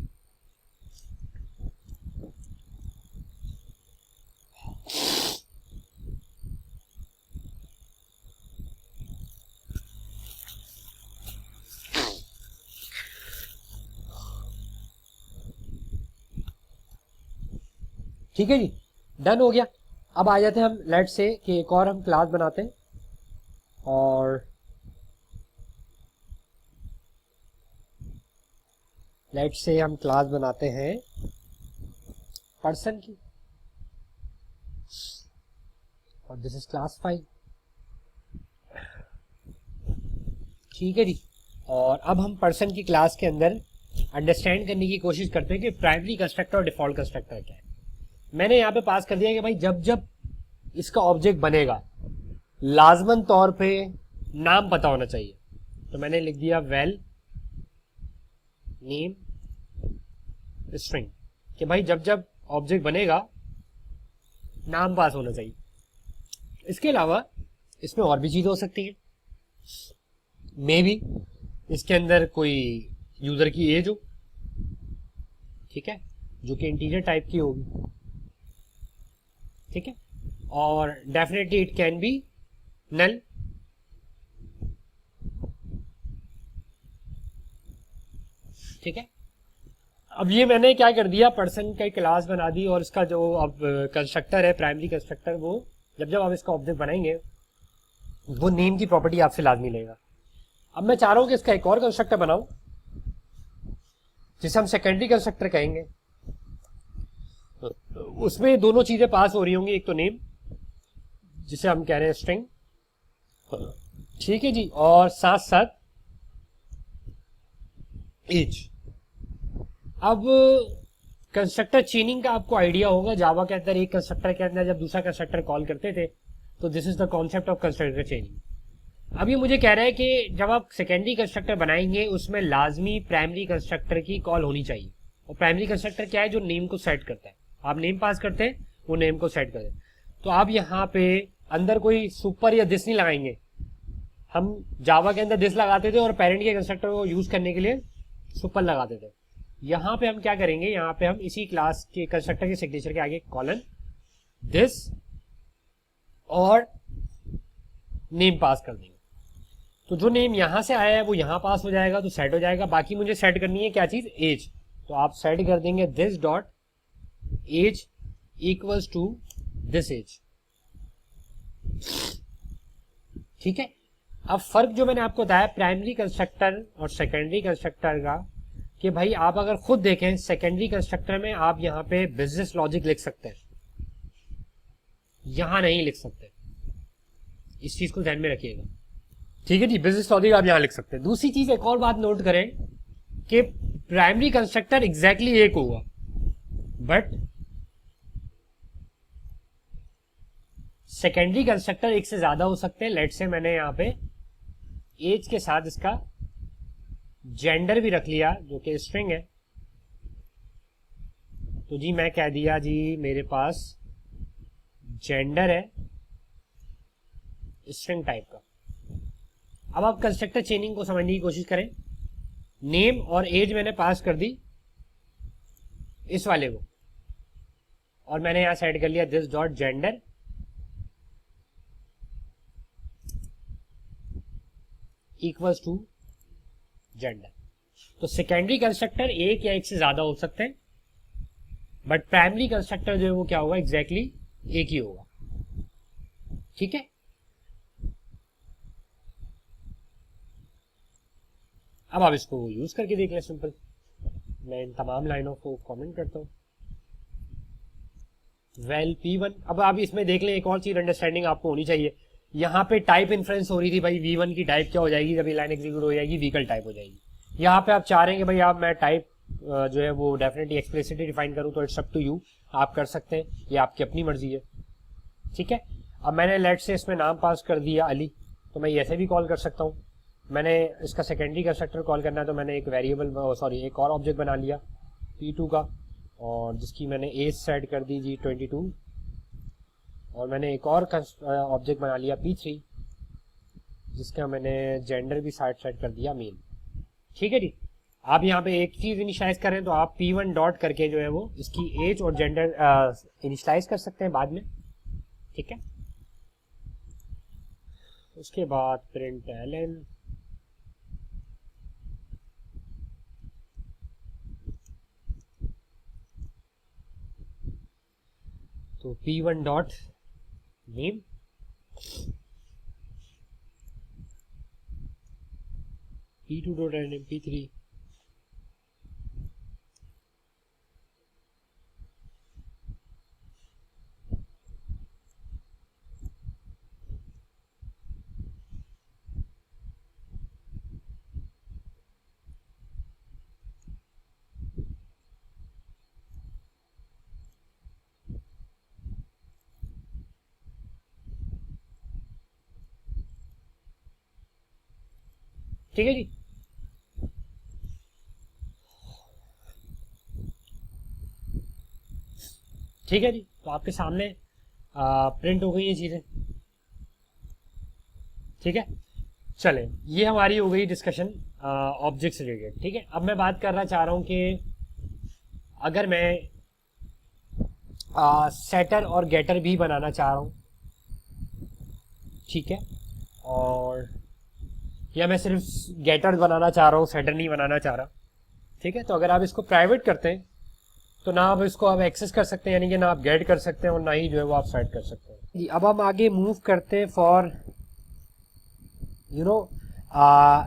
ठीक है जी, डन हो गया। अब आ जाते हैं हम लेट से कि एक और हम क्लास बनाते हैं, और लेट से हम क्लास बनाते हैं पर्सन की, और दिस इज क्लास 5। ठीक है जी, और अब हम पर्सन की क्लास के अंदर अंडरस्टैंड करने की कोशिश करते हैं कि प्राइमरी कंस्ट्रक्टर और डिफॉल्ट कंस्ट्रक्टर क्या है। मैंने यहाँ पे पास कर दिया कि भाई जब जब इसका ऑब्जेक्ट बनेगा लाजमन तौर पे नाम पता होना चाहिए। तो मैंने लिख दिया वेल नेम स्ट्रिंग, कि भाई जब जब ऑब्जेक्ट बनेगा नाम पास होना चाहिए। इसके अलावा इसमें और भी चीजें हो सकती हैं। मे बी इसके अंदर कोई यूजर की एज हो, ठीक है, जो कि इंटीजर टाइप की होगी, ठीक है, और definitely it can be null. ठीक है, अब ये मैंने क्या कर दिया, पर्सन का क्लास बना दी, और इसका जो अब कंस्ट्रक्टर है प्राइमरी कंस्ट्रक्टर, वो जब जब आप इसका ऑब्जेक्ट बनाएंगे वो नेम की प्रॉपर्टी आपसे लाजमी लेगा। अब मैं चाह रहा हूं कि इसका एक और कंस्ट्रक्टर बनाऊं जिसे हम सेकेंडरी कंस्ट्रक्टर कहेंगे। उसमें दोनों चीजें पास हो रही होंगी, एक तो नेम जिसे हम कह रहे हैं स्ट्रिंग, ठीक है जी, और साथ साथ एज। अब कंस्ट्रक्टर चेनिंग का आपको आइडिया होगा, जावा के अंदर एक कंस्ट्रक्टर के अंदर जब दूसरा कंस्ट्रक्टर कॉल करते थे, तो this is the concept of constructor चेनिंग। अब ये मुझे कह रहा है कि जब आप सेकेंडरी कंस्ट्रक्टर बनाएंगे उसमें लाजमी प्राइमरी कंस्ट्रक्टर की कॉल होनी चाहिए। और प्राइमरी कंस्ट्रक्टर क्या है, जो नेम को सेट करता है। आप नेम पास करते हैं, वो नेम को सेट करते हैं। तो आप यहाँ पे अंदर कोई सुपर या दिस नहीं लगाएंगे। हम जावा के अंदर दिस लगाते थे और पेरेंट के कंस्ट्रक्टर को यूज करने के लिए सुपर लगाते थे। यहां पे हम क्या करेंगे, यहां पे हम इसी क्लास के कंस्ट्रक्टर के सिग्नेचर के आगे कॉलन दिस और नेम पास कर देंगे। तो जो नेम यहां से आया है वो यहां पास हो जाएगा, तो सेट हो जाएगा। बाकी मुझे सेट करनी है क्या चीज, एज। तो आप सेट कर देंगे this dot age equals to this age, ठीक है। अब फर्क जो मैंने आपको बताया प्राइमरी कंस्ट्रक्टर और सेकेंडरी कंस्ट्रक्टर का, कि भाई आप अगर खुद देखें सेकेंडरी कंस्ट्रक्टर में आप यहां पे बिजनेस लॉजिक लिख सकते हैं, यहां नहीं लिख सकते। इस चीज को ध्यान में रखिएगा, ठीक है जी। बिजनेस लॉजिक आप यहां लिख सकते हैं। दूसरी चीज एक और बात नोट करें कि प्राइमरी कंस्ट्रक्टर एग्जैक्टली एक होगा, बट सेकेंडरी कंस्ट्रक्टर एक से ज्यादा हो सकते हैं। लेट से मैंने यहां पे एज के साथ इसका जेंडर भी रख लिया जो कि स्ट्रिंग है। तो जी मैं कह दिया जी मेरे पास जेंडर है स्ट्रिंग टाइप का। अब आप कंस्ट्रक्टर चेनिंग को समझने की कोशिश करें। नेम और एज मैंने पास कर दी इस वाले को, और मैंने यहां सेट कर लिया this dot gender equals to gender. तो सेकेंडरी कंस्ट्रक्टर एक या एक से ज्यादा हो सकते हैं, बट प्राइमरी कंस्ट्रक्टर जो है वो क्या होगा, एग्जैक्टली एक ही होगा, ठीक है। अब आप इसको यूज करके देख लें, सिंपल। मैं इन तमाम लाइनों को कमेंट करता हूं। वेल P1, अब आप इसमें देख लें, एक और चीज अंडरस्टैंडिंग आपको होनी चाहिए। यहाँ पे टाइप इन्फ्लुएंस हो रही थी भाई, V1 की टाइप क्या हो जाएगी जब ये लाइन एग्जीक्यूट हो जाएगी, व्हीकल टाइप हो जाएगी। यहाँ पे आप चाह रहे हैं कि भाई आप मैं टाइप जो है वो डेफिनेटली एक्सप्लिसिटली डिफाइन करूँ, तो इट्स अप टू यू, आप कर सकते हैं, ये आपकी अपनी मर्जी है, ठीक है। अब मैंने लेट से इसमें नाम पास कर दिया अली, तो मैं ऐसे भी कॉल कर सकता हूँ। मैंने इसका सेकेंडरी कंस्ट्रक्टर कॉल करना है, तो मैंने एक वेरिएबल सॉरी एक और ऑब्जेक्ट बना लिया P2 का, और जिसकी मैंने एज सेट कर दी जी 22, और मैंने एक और ऑब्जेक्ट बना लिया P3 जिसका मैंने जेंडर भी सेट कर दिया मेल, ठीक है जी। आप यहाँ पे एक चीज इनिशियलाइज करें तो आप P1 डॉट करके जो है वो इसकी एज और जेंडर इनिशियलाइज कर सकते हैं बाद में, ठीक है। उसके बाद प्रिंट एलन, तो P1 dot name, P2 dot name, P3, ठीक है जी। ठीक है जी, तो आपके सामने प्रिंट हो गई ये चीज़ें। ठीक है, चले, ये हमारी हो गई डिस्कशन ऑब्जेक्ट से रिलेटेड। ठीक है, अब मैं बात करना चाह रहा हूँ कि अगर मैं सेटर और गेटर भी बनाना चाह रहा हूँ, ठीक है, और या मैं सिर्फ गेटर बनाना चाह रहा हूँ, सेटर नहीं बनाना चाह रहा। ठीक है, तो अगर आप इसको प्राइवेट करते हैं तो ना आप इसको आप एक्सेस कर सकते हैं, यानी कि ना आप गेट कर सकते हैं और ना ही जो है वो आप सेट कर सकते हैं जी। अब हम आगे मूव करते हैं फॉर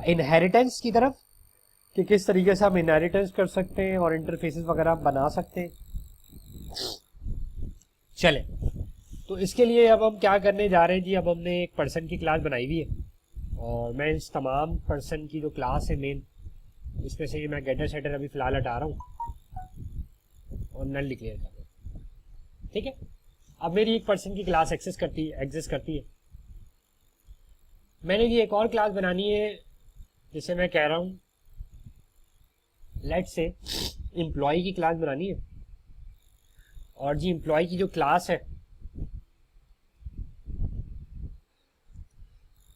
इनहेरिटेंस की तरफ, कि किस तरीके से हम इनहेरिटेंस कर सकते हैं और इंटरफेसेस वगैरह आप बना सकते हैं। चले, तो इसके लिए अब हम क्या करने जा रहे हैं जी, अब हमने एक पर्सन की क्लास बनाई हुई है और मैं इस तमाम पर्सन की जो क्लास है मेन, इसमें से मैं गेटर सेटर अभी फिलहाल हटा रहा हूँ और नल डिक्लेयर कर रहा हूँ। ठीक है, अब मेरी एक पर्सन की क्लास एग्जिस्ट करती है। मैंने जी एक और क्लास बनानी है, जिसे मैं कह रहा हूँ लेट से एम्प्लॉय की क्लास बनानी है। और जी एम्प्लॉय की जो क्लास है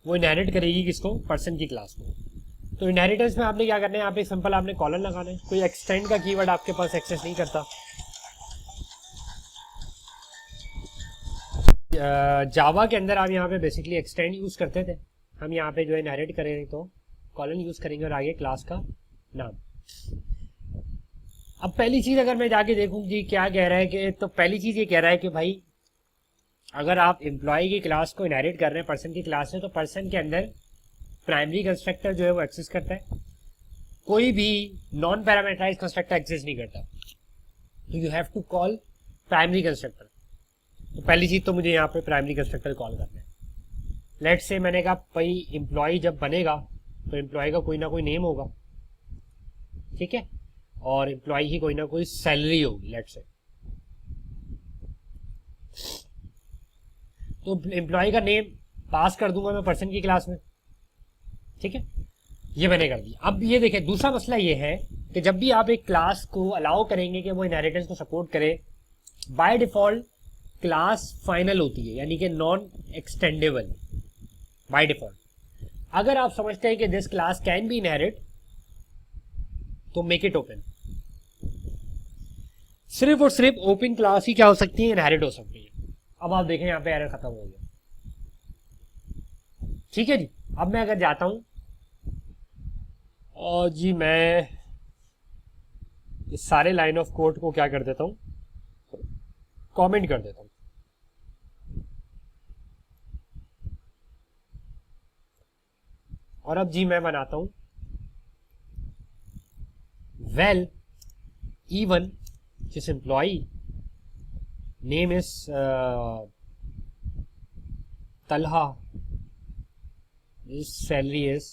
वो इनहेरिट करेगी किसको, पर्सन की क्लास को। तो इनहेरिटेंस में आपने क्या करना है, यहाँ पे सिंपल आपने कॉलन लगाना है। कोई एक्सटेंड का कीवर्ड आपके पास एक्सेस नहीं करता। जावा के अंदर आप यहाँ पे बेसिकली एक्सटेंड यूज करते थे, हम यहाँ पे जो है इनहेरिट करेंगे तो कॉलन यूज करेंगे और आगे क्लास का नाम। अब पहली चीज अगर मैं जाके देखूं जी क्या कह रहा है, कि तो पहली चीज ये कह रहा है कि भाई अगर आप एम्प्लॉय की क्लास को इनहेरिट कर रहे हैं पर्सन की क्लास से, तो पर्सन के अंदर प्राइमरी कंस्ट्रक्टर जो है वो एक्सेस करता है, कोई भी नॉन पैरामीटराइज्ड कंस्ट्रक्टर एक्सेस नहीं करता। तो you have to call primary constructor. तो पहली चीज तो मुझे यहाँ पे प्राइमरी कंस्ट्रक्टर कॉल करना है। लेट से मैंने कहा भाई एम्प्लॉय जब बनेगा तो एम्प्लॉय का कोई ना कोई नेम होगा, ठीक है, और एम्प्लॉय की कोई ना कोई सैलरी होगी लेट से। तो एम्प्लॉय का नेम पास कर दूंगा मैं पर्सन की क्लास में। ठीक है, ये मैंने कर दिया। अब ये देखें, दूसरा मसला ये है कि जब भी आप एक क्लास को अलाउ करेंगे कि वो इनहेरिटेंस को सपोर्ट करे, बाय डिफॉल्ट क्लास फाइनल होती है, यानी कि नॉन एक्सटेंडेबल बाय डिफॉल्ट। अगर आप समझते हैं कि this class can be inherit तो मेक इट ओपन। सिर्फ और सिर्फ ओपन क्लास ही क्या हो सकती है, इनहेरिट हो सकती है। अब आप देखें यहाँ पे एरर खत्म हो गया। ठीक है जी, अब मैं अगर जाता हूं और जी मैं इस सारे लाइन ऑफ कोड को क्या कर देता हूं, कमेंट कर देता हूं। और अब जी मैं बनाता हूं well even this employee name is Talha, his salary is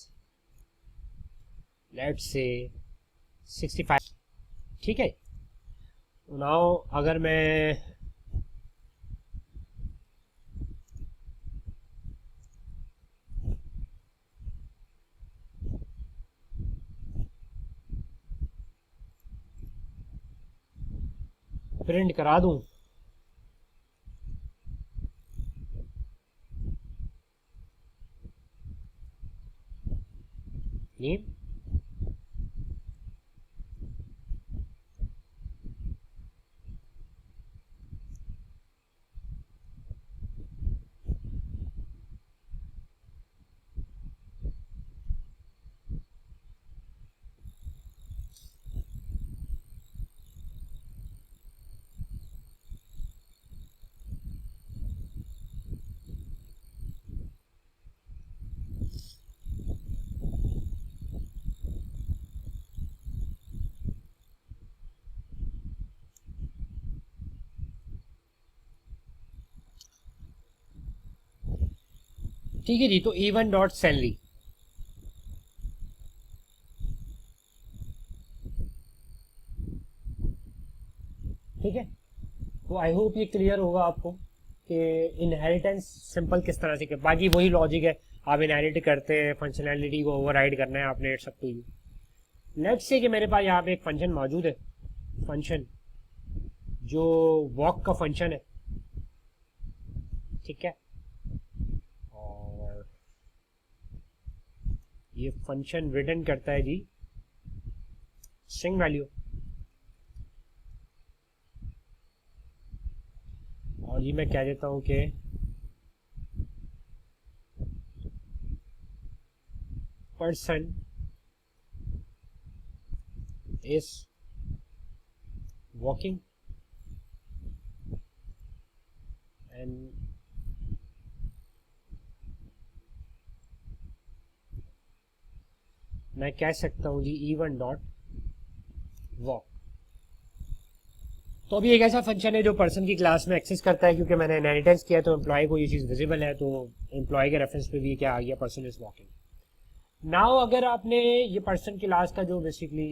let's say 65। ठीक है, नाउ अगर मैं प्रिंट करा दूं नेम, ठीक है जी। तो even डॉट सैलरी, ठीक है। तो आई होप ये क्लियर होगा आपको कि इनहेरिटेंस सिंपल किस तरह से, बाकी वही लॉजिक है। आप इनहेरिट करते हैं, फंक्शनैलिटी को ओवरराइड करना है आपने, it's up to you. Let's say कि मेरे पास यहाँ पे एक फंक्शन मौजूद है, फंक्शन जो वॉक का फंक्शन है, ठीक है, और ये फंक्शन रिटर्न करता है जी स्ट्रिंग वैल्यू, और जी मैं कह देता हूँ कि person is walking and मैं कह सकता हूँ जी even डॉट वॉक। तो अभी एक ऐसा फंक्शन है जो पर्सन की क्लास में एक्सेस करता है, क्योंकि मैंने इनहेरिटेंस किया तो एम्प्लॉय को ये चीज़ विजिबल है, तो एम्प्लॉय के रेफरेंस पे भी क्या आ गया, पर्सन इज वॉकिंग। नाउ अगर आपने ये पर्सन क्लास का जो बेसिकली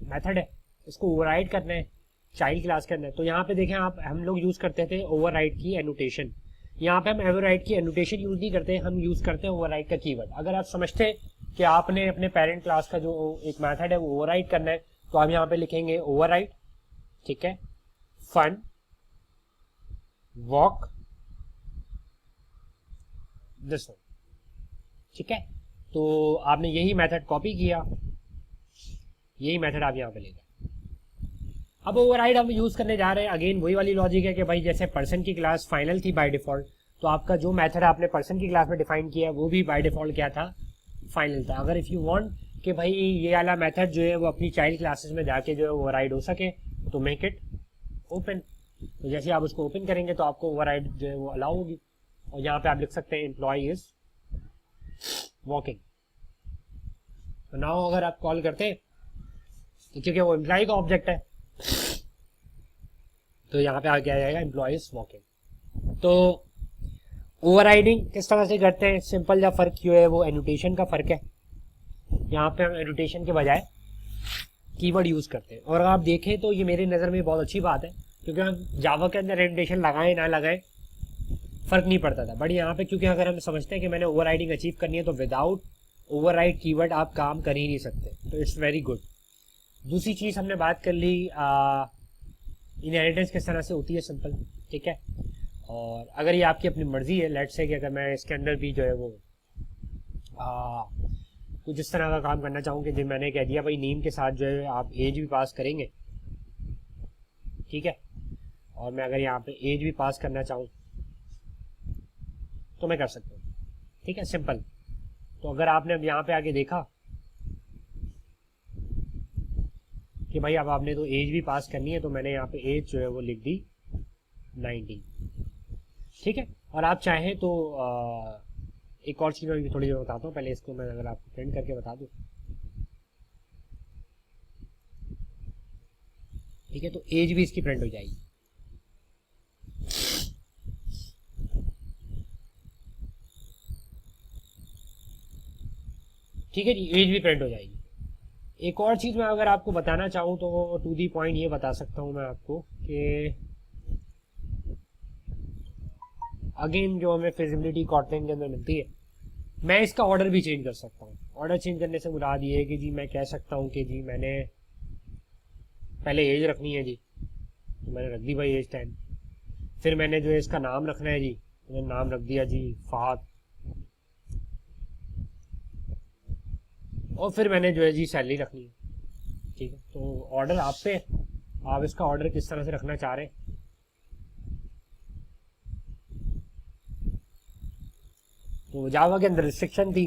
मेथड है इसको ओवरराइड करना है, चाइल्ड क्लास के अंदर, तो यहाँ पे देखें आप, हम लोग यूज़ करते थे ओवरराइड की एनोटेशन। यहाँ पे हम ओवरराइड की एनोटेशन यूज़ नहीं करते, हम यूज़ करते हैं ओवरराइड का कीवर्ड। अगर आप समझते हैं कि आपने अपने पेरेंट क्लास का जो एक मेथड है वो ओवरराइड करना है, तो आप यहाँ पे लिखेंगे ओवरराइड, ठीक है, फन वॉक दिस वन, ठीक है। तो आपने यही मेथड कॉपी किया, यही मेथड आप यहाँ पे ले गए। अब ओवरराइड हम यूज करने जा रहे हैं, अगेन वही वाली लॉजिक है कि भाई जैसे पर्सन की क्लास फाइनल थी बाय डिफॉल्ट, तो आपका जो मेथड आपने पर्सन की क्लास में डिफाइन किया वो भी बाय डिफॉल्ट क्या था, फाइनल था। अगर इफ यू वांट कि भाई ये वाला मेथड जो है वो अपनी चाइल्ड क्लासेस में जाके जो है ओवरराइड हो सके, तो मेक इट ओपन। तो जैसे आप उसको ओपन करेंगे तो आपको ओवरराइड जो है वो अलाउ होगी, और यहाँ पे आप लिख सकते हैं एम्प्लॉय इज वॉकिंग। तो नाउ अगर आप कॉल करते हैं तो क्योंकि वो एम्प्लॉय का ऑब्जेक्ट है, तो यहाँ पे आगे आ जाएगा एम्प्लॉय इज वॉकिंग। तो ओवरराइडिंग किस तरह से करते हैं, सिंपल सा फर्क जो है वो एनोटेशन का फर्क है। यहाँ पे हम एनोटेशन के बजाय कीवर्ड यूज करते हैं, और आप देखें तो ये मेरे नज़र में बहुत अच्छी बात है, क्योंकि हम जावा के अंदर एनोटेशन लगाएं ना लगाएं फर्क नहीं पड़ता था, बट यहाँ पे क्योंकि अगर हम समझते हैं कि मैंने ओवरराइडिंग अचीव करनी है तो विदाउट ओवरराइड कीवर्ड आप काम कर ही नहीं सकते, तो इट्स वेरी गुड। दूसरी चीज़ हमने बात कर ली इनहेरिटेंस किस तरह से होती है, सिंपल, ठीक है। और अगर ये आपकी अपनी मर्जी है, लेट्स से कि अगर मैं इसके अंदर भी जो है वो कुछ इस तरह का काम करना चाहूँ कि जो मैंने कह दिया भाई नेम के साथ जो है आप एज भी पास करेंगे, ठीक है, और मैं अगर यहाँ पे एज भी पास करना चाहूँ तो मैं कर सकता हूँ, ठीक है, सिंपल। तो अगर आपने अब यहाँ पे आके देखा कि भाई अब आपने तो एज भी पास करनी है, तो मैंने यहाँ पे एज जो है वो लिख दी 19, ठीक है। और आप चाहें तो एक और चीज़ मैं थोड़ी देर बताता हूँ, पहले इसको मैं अगर आपको प्रिंट करके बता दूँ, ठीक है, तो एज भी इसकी प्रिंट हो जाएगी, ठीक है जी, एज भी प्रिंट हो जाएगी। एक और चीज़ मैं अगर आपको बताना चाहूँ तो टू दी पॉइंट ये बता सकता हूँ मैं आपको कि अगेन जो हमें फिजिबिलिटी कॉटलिन के अंदर मिलती है, मैं इसका ऑर्डर भी चेंज कर सकता हूँ। ऑर्डर चेंज करने से मुराद ये है कि जी मैं कह सकता हूँ कि जी मैंने पहले एज रखनी है जी, तो मैंने रख दी भाई एज 10, फिर मैंने जो है इसका नाम रखना है जी, मैंने नाम रख दिया जी फहद, और फिर मैंने जो है जी सैलरी रखनी है, ठीक है। तो ऑर्डर आप पे, आप इसका ऑर्डर किस तरह से रखना चाह रहे हैं। तो जावा के अंदर रिस्ट्रिक्शन थी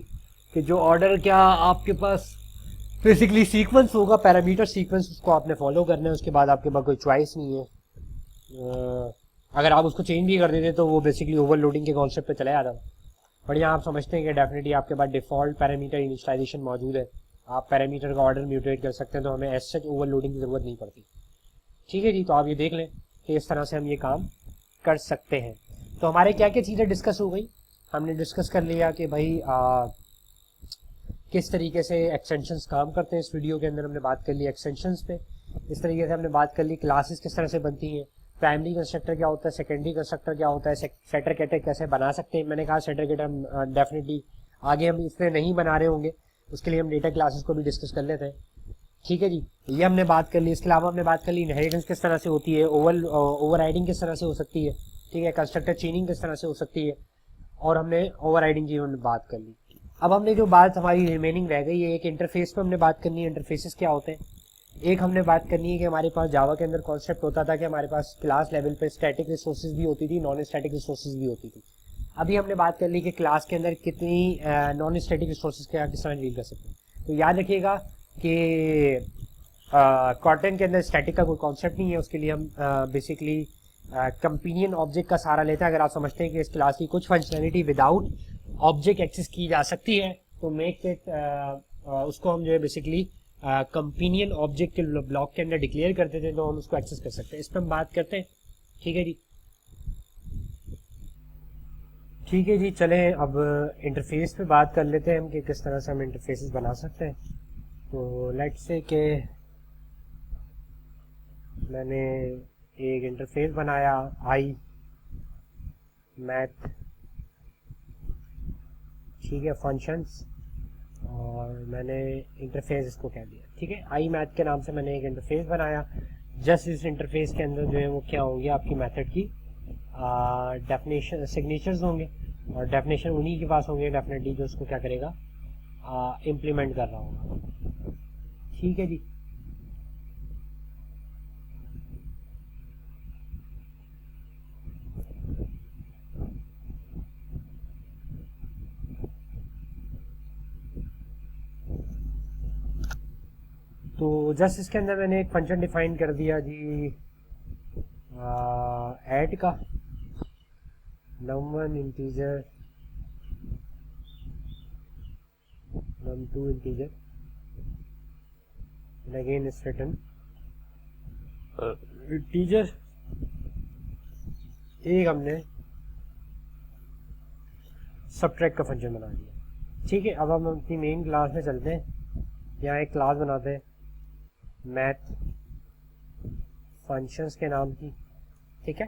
कि जो ऑर्डर क्या आपके पास बेसिकली सीक्वेंस होगा, पैरामीटर सीक्वेंस, उसको आपने फॉलो करना है, उसके बाद आपके पास कोई चॉइस नहीं है। अगर आप उसको चेंज भी कर देते तो वो बेसिकली ओवरलोडिंग के कॉन्सेप्ट पे चला जाता था। बट यहाँ आप समझते हैं कि डेफिनेटली आपके पास डिफॉल्ट पैरामीटर इनिशियलाइजेशन मौजूद है, आप पैरामीटर का ऑर्डर म्यूटेट कर सकते हैं, तो हमें एज सच ओवरलोडिंग की ज़रूरत नहीं पड़ती, ठीक है जी। तो आप ये देख लें कि इस तरह से हम ये काम कर सकते हैं। तो हमारे क्या क्या चीज़ें डिस्कस हो गई, हमने डिस्कस कर लिया कि भाई किस तरीके से एक्सटेंशंस काम करते हैं। इस वीडियो के अंदर हमने बात कर ली एक्सटेंशंस पे, इस तरीके से हमने बात कर ली क्लासेस किस तरह से बनती हैं, प्राइमरी कंस्ट्रक्टर क्या होता है, सेकेंडरी कंस्ट्रक्टर क्या होता है, सेटर गेटर कैसे बना सकते हैं। मैंने कहा सेटर गेटर हम डेफिनेटली आगे हम इसमें नहीं बना रहे होंगे, उसके लिए हम डेटा क्लासेस को भी डिस्कस कर लेते हैं। ठीक है जी, ये हमने बात कर ली। इसके अलावा हमने बात कर ली इनहेरिटेंस किस तरह से होती है, ओवरराइडिंग किस तरह से हो सकती है, ठीक है, कंस्ट्रक्टर चेनिंग किस तरह से हो सकती है, और हमने ओवरराइडिंग की हमने बात कर ली। अब हमने जो बात हमारी रिमेनिंग रह गई है, एक इंटरफेस पे हमने बात करनी है, इंटरफेसेस क्या होते हैं। एक हमने बात करनी है कि हमारे पास जावा के अंदर कॉन्सेप्ट होता था कि हमारे पास क्लास लेवल पे स्टैटिक रिसोर्सेज भी होती थी, नॉन स्टैटिक रिसोर्सेज भी होती थी। अभी हमने बात कर ली कि क्लास के अंदर कितनी नॉन स्टैटिक रिसोर्सेज क्या किस तरह डील कर सकते हैं। तो याद रखिएगा कि कॉटन के अंदर स्टैटिक का कोई कॉन्सेप्ट नहीं है, उसके लिए हम बेसिकली कंपेनियन ऑब्जेक्ट का सहारा लेते हैं। अगर आप समझते हैं कि इस क्लास की कुछ फंक्शनैलिटी विदाउट ऑब्जेक्ट एक्सेस की जा सकती है तो मेक इट उसको हम जो है बेसिकली कंपेनियन ऑब्जेक्ट के ब्लॉक के अंदर डिक्लेयर करते थे, तो हम उसको एक्सेस कर सकते हैं। इस पर हम बात करते हैं। ठीक है जी, ठीक है जी, चलें अब इंटरफेस पे बात कर लेते हैं हम कि किस तरह से हम इंटरफेसेस बना सकते हैं। तो लेट्स से कि मैंने एक इंटरफेस बनाया आई मैथ, ठीक है, फंक्शंस, और मैंने इंटरफेस इसको कह दिया। ठीक है, आई मैथ के नाम से मैंने एक इंटरफेस बनाया। जस्ट इस इंटरफेस के अंदर जो है वो क्या होंगे, आपकी मेथड की डेफिनेशन सिग्नेचर्स होंगे, और डेफिनेशन उन्हीं के पास होंगे डेफिनेटली जो उसको क्या करेगा, इम्प्लीमेंट कर रहा होगा। ठीक है जी, तो जस्ट इसके अंदर मैंने एक फंक्शन डिफाइन कर दिया जी, ऐड का num1 integer num2 integer and again is written integer. एक हमने सबट्रैक्ट का फंक्शन बना दिया। ठीक है, अब हम अपनी मेन क्लास में चलते हैं। यहाँ एक क्लास बनाते हैं मैथ फंक्शंस के नाम की। ठीक है,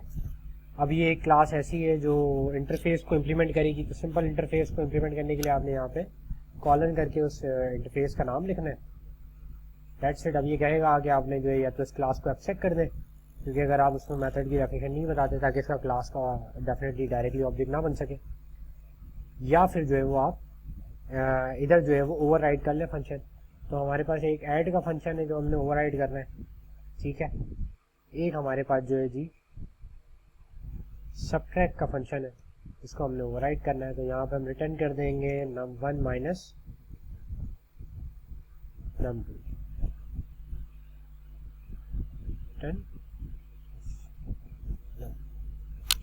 अब ये एक क्लास ऐसी है जो इंटरफेस को इम्प्लीमेंट करेगी। तो सिंपल इंटरफेस को इम्प्लीमेंट करने के लिए आपने यहाँ पे कॉलन करके उस इंटरफेस का नाम लिखना है। That's it. अब ये कहेगा कि आपने जो है या तो इस क्लास को एक्सेप्ट कर दें, क्योंकि अगर आप उसमें मेथड की डेफिनेशन नहीं बताते ताकि इसका क्लास का डेफिनेटली डायरेक्टली ऑब्जेक्ट ना बन सके, या फिर जो है वो आप इधर जो है वो ओवरराइड कर लें फंक्शन। तो हमारे पास एक ऐड का फंक्शन है जो हमने ओवरराइड करना है। ठीक है, एक हमारे पास जो है जी सबट्रैक्ट का फंक्शन है, इसको हमने ओवरराइड करना है। तो यहाँ पे हम रिटर्न कर देंगे num1 माइनस num2।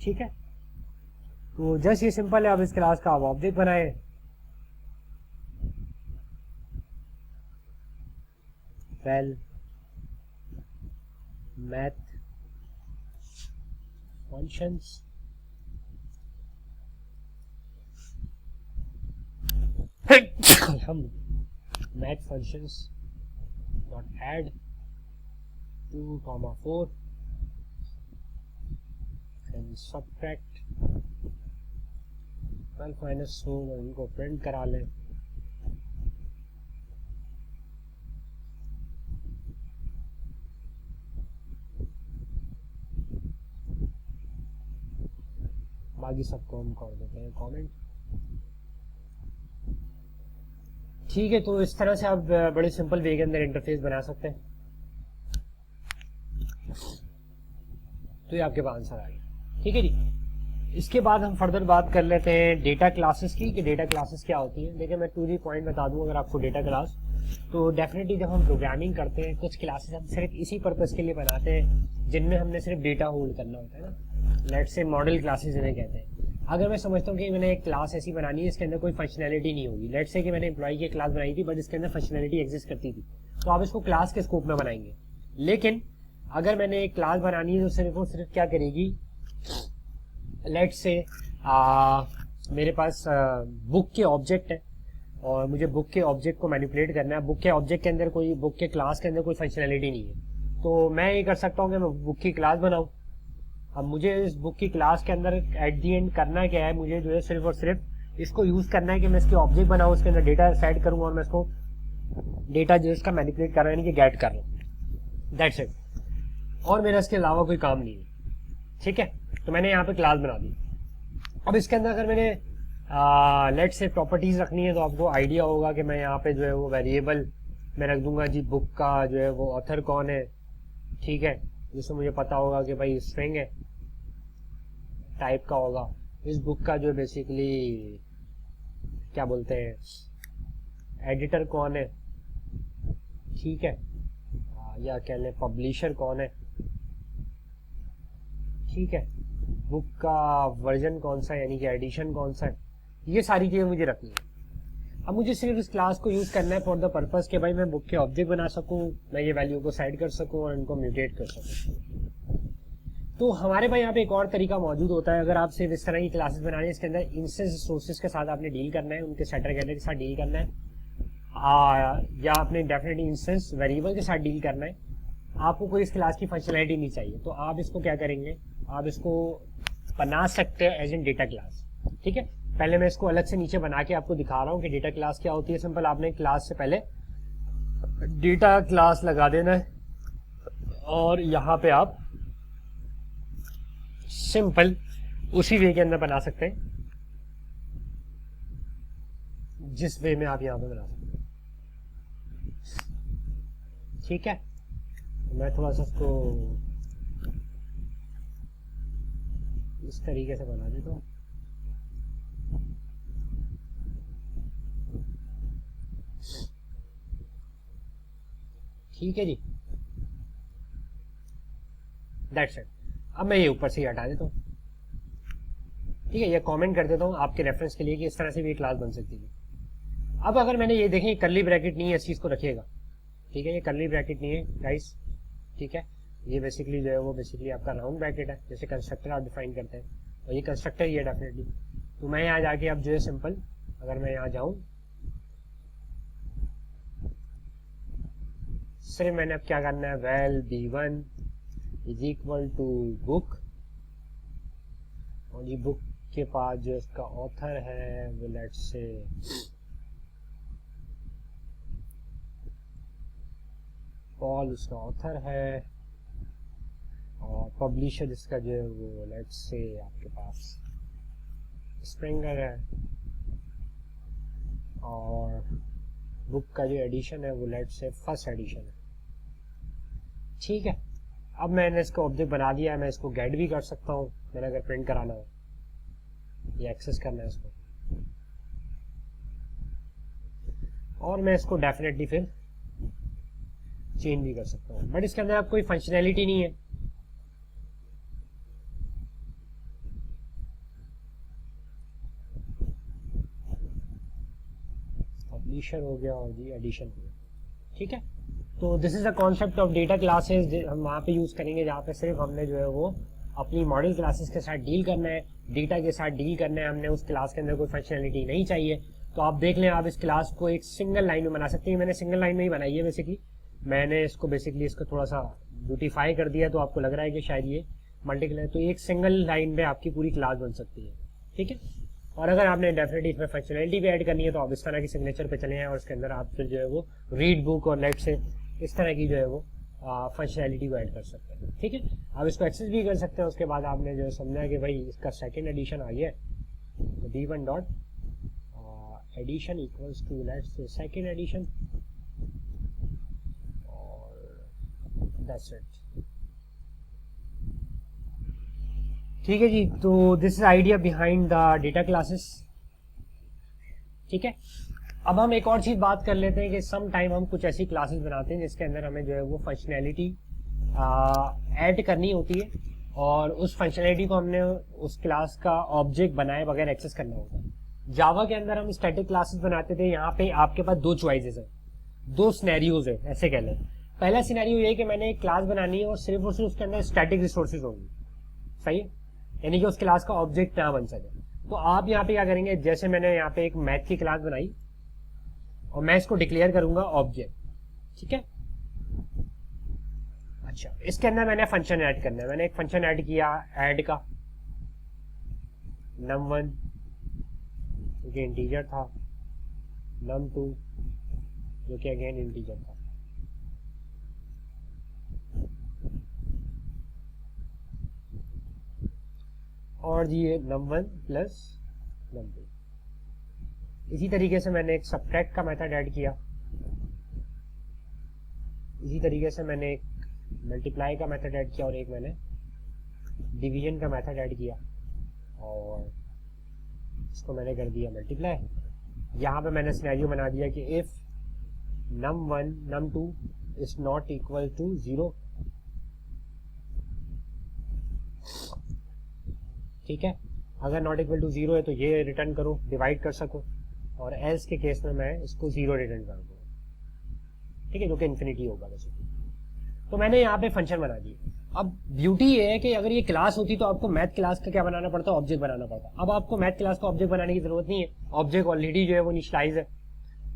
ठीक है, तो जस्ट ये सिंपल है। अब इस क्लास का आप ऑब्जेक्ट बनाए, वेल मैथ फंक्शंस हम math functions dot add 2,4 and subtract 12 minus 4, इनको प्रिंट करा लें। बाकी सबको हम कर देते हैं कमेंट। ठीक है, तो इस तरह से आप बड़े सिंपल वे के अंदर इंटरफेस बना सकते हैं। तो ये आपके पास आंसर आ गया। ठीक है जी, इसके बाद हम फर्दर बात कर लेते हैं डेटा क्लासेस की कि डेटा क्लासेस क्या होती है। देखिए मैं 2D पॉइंट बता दूं अगर आपको डेटा क्लास, तो डेफिनेटली जब हम प्रोग्रामिंग करते हैं कुछ क्लासेस हम सिर्फ इसी पर्पज़ के लिए बनाते हैं जिनमें हमने सिर्फ डेटा होल्ड करना होता है ना। लेट्स से मॉडल क्लासेस इन्हें कहते हैं। अगर मैं समझता हूँ कि मैंने एक क्लास ऐसी बनानी है इसके अंदर कोई फंक्शनैलिटी नहीं होगी, लेट्स से कि मैंने एम्प्लॉय की क्लास बनाई थी बट इसके अंदर फंक्शनैलिटी एग्जिस्ट करती थी, तो आप इसको क्लास के स्कोप में बनाएंगे। लेकिन अगर मैंने एक क्लास बनानी है तो सिर्फ और सिर्फ क्या करेगी, लेट्स से मेरे पास बुक के ऑब्जेक्ट है और मुझे बुक के ऑब्जेक्ट को मैनिपुलेट करना है। बुक के ऑब्जेक्ट के अंदर कोई, बुक के क्लास के अंदर कोई फंक्शनैलिटी नहीं है, तो मैं ये कर सकता हूँ कि मैं बुक की क्लास बनाऊँ। अब मुझे इस बुक की क्लास के अंदर एट दी एंड करना क्या है, मुझे जो है सिर्फ और सिर्फ इसको यूज़ करना है कि मैं इसके ऑब्जेक्ट बनाऊँ, उसके अंदर डेटा सेट करूँ और मैं इसको डेटा जो इसका मैनिपुलेट कर रहा है यानी कि गेट कर रहा हूँ, दैट्स इट। और मेरा इसके अलावा कोई काम नहीं है, ठीक है। तो मैंने यहाँ पे क्लास बना दी। अब इसके अंदर अगर मैंने लेट से प्रॉपर्टीज रखनी है तो आपको आइडिया होगा कि मैं यहाँ पे जो है वो वेरिएबल मैं रख दूंगा जी, बुक का जो है वो ऑथर कौन है, ठीक है, जिससे मुझे पता होगा कि भाई स्ट्रिंग है टाइप का होगा। इस बुक का जो बेसिकली क्या बोलते हैं एडिटर कौन है, ठीक है, या कह लें पब्लिशर कौन है, ठीक है, बुक का वर्जन कौन सा है यानी कि एडिशन कौन सा है, ये सारी चीज़ें मुझे रखनी है। अब मुझे सिर्फ इस क्लास को यूज़ करना है फॉर द पर्पस कि भाई मैं बुक के ऑब्जेक्ट बना सकूं, मैं ये वैल्यू को साइड कर सकूं और इनको म्यूटेट कर सकूं। तो हमारे पास यहाँ पे एक और तरीका मौजूद होता है, अगर आप सिर्फ इस तरह की क्लासेस बनानी है, इसके अंदर इंस्टेंस रिसोर्सेज के साथ आपने डील करना है, उनके सेटर गैलरी के साथ डील करना है, या आपने डेफिनेटली इंस्टेंस वेरिएबल के साथ डील करना है। आपको कोई इस क्लास की फंक्शनैलिटी नहीं चाहिए, तो आप इसको क्या करेंगे, आप इसको बना सकते हैं एज एन डेटा क्लास, ठीक है। पहले मैं इसको अलग से नीचे बना के आपको दिखा रहा हूँ कि डेटा क्लास क्या होती है। सिंपल आपने क्लास से पहले डेटा क्लास लगा देना है और यहाँ पे आप सिंपल उसी वे के अंदर बना सकते हैं जिस वे में आप यहाँ पे बना सकते हैं, ठीक है। मैं थोड़ा सा इसको इस तरीके से बना देता हूँ। ठीक है जी, दैट्स इट। अब मैं ये ऊपर से ही हटा देता हूँ, ठीक है, ये कमेंट कर देता हूँ आपके रेफरेंस के लिए कि इस तरह से भी क्लास बन सकती है। अब अगर मैंने ये देखें कर्ली ब्रैकेट नहीं है, इस चीज़ को रखिएगा, ठीक है, ये कर्ली ब्रैकेट नहीं है गाइस, ठीक है। ये बेसिकली जो है वो बेसिकली आपका राउंड ब्रैकेट है, जैसे कंस्ट्रक्टर आप डिफाइन करते हैं, और ये कंस्ट्रक्टर ही है डेफिनेटली। तो मैं यहाँ जाके अब जो है सिंपल अगर मैं यहाँ जाऊँ, सिर्फ मैंने अब क्या करना है, well b1 is equal to book, और ये बुक के पास जो इसका ऑथर है वो लेट्स से पॉल उसका ऑथर है, और पब्लिशर इसका जो है वो लेट्स से आपके पास स्प्रिंगर है, और बुक का जो एडिशन है वो लेट्स से फर्स्ट एडिशन है, ठीक है। अब मैंने इसको ऑब्जेक्ट बना दिया है, मैं इसको गेट भी कर सकता हूँ, मैंने अगर प्रिंट कराना हो या एक्सेस करना है इसको, और मैं इसको डेफिनेटली फिर चेंज भी कर सकता हूँ, बट इसके अंदर अब कोई फंक्शनैलिटी नहीं है। पब्लिशर हो गया और जी एडिशन हो गया, ठीक है। तो this is the concept of data classes, हम वहाँ पे यूज़ करेंगे जहाँ पे सिर्फ हमने जो है वो अपनी मॉडल क्लासेस के साथ डील करना है, डेटा के साथ डील करना है, हमने उस क्लास के अंदर कोई फंक्शनैलिटी नहीं चाहिए। तो आप देख लें, आप इस क्लास को एक सिंगल लाइन में बना सकते हैं, मैंने सिंगल लाइन में ही बनाई है बेसिकली, मैंने इसको बेसिकली इसको थोड़ा सा ब्यूटीफाई कर दिया, तो आपको लग रहा है कि शायद ये मल्टीपल है, तो एक सिंगल लाइन में आपकी पूरी क्लास बन सकती है, ठीक है। और अगर आपने डेफिनेटली इसमें फंक्शनैलिटी भी ऐड करनी है तो आप इस तरह की सिग्नेचर पे चले हैं और इसके अंदर आप फिर जो है वो रीड बुक और लेट से इस तरह की जो है वो फंक्शनैलिटी को ऐड कर सकते हैं, ठीक है। आप इसको एक्सेस भी कर सकते हैं। उसके बाद आपने जो समझा कि भाई इसका सेकेंड एडिशन आ गया है, तो b1 dot edition equals to let's say second edition, और दैट्स इट, ठीक है जी। तो this is idea behind the data classes, ठीक है। अब हम एक और चीज़ बात कर लेते हैं कि सम टाइम हम कुछ ऐसी क्लासेस बनाते हैं जिसके अंदर हमें जो है वो फंक्शनैलिटी ऐड करनी होती है, और उस फंक्शनैलिटी को हमने उस क्लास का ऑब्जेक्ट बनाए बगैर एक्सेस करना होता है। जावा के अंदर हम स्टैटिक क्लासेस बनाते थे, यहाँ पे आपके पास दो चॉइसेस है, दो सिनेरियोज है, ऐसे कह लें। पहला सिनेरियो ये है कि मैंने एक क्लास बनानी है और सिर्फ उसके अंदर स्टैटिक रिसोर्सेज होंगे, सही है, यानी कि उस क्लास का ऑब्जेक्ट ना बन सके। तो आप यहाँ पे क्या करेंगे, जैसे मैंने यहाँ पे एक मैथ की क्लास बनाई और मैं इसको डिक्लेयर करूंगा ऑब्जेक्ट, ठीक है। अच्छा, इसके अंदर मैंने फंक्शन ऐड करना है। मैंने एक फंक्शन ऐड किया ऐड का, num1 जो कि इंटीजर था, num2 जो कि अगेन इंटीजर था। और जी ये num1 प्लस num2। इसी तरीके से मैंने एक सबट्रैक्ट का मेथड ऐड किया, इसी तरीके से मैंने एक मल्टीप्लाई का मेथड ऐड किया और एक मैंने डिवीजन का मेथड ऐड किया और इसको मैंने कर दिया मल्टीप्लाई। यहाँ पे मैंने सिनेरियो बना दिया कि if num1 num2 is not equal to 0, ठीक है। अगर नॉट इक्वल टू 0 है तो ये रिटर्न करो, डिवाइड कर सको, और एल्स के केस में मैं इसको 0 रिटर्न कर दूँ, ठीक है, जो कि इन्फिनिटी होगा वैसे। तो मैंने यहाँ पे फंक्शन बना दिए। अब ब्यूटी ये है कि अगर ये क्लास होती तो आपको मैथ क्लास का क्या बनाना पड़ता, ऑब्जेक्ट बनाना पड़ता। अब आपको मैथ क्लास का ऑब्जेक्ट बनाने की जरूरत नहीं है, ऑब्जेक्ट ऑलरेडी जो है वो इनिशियलाइज है,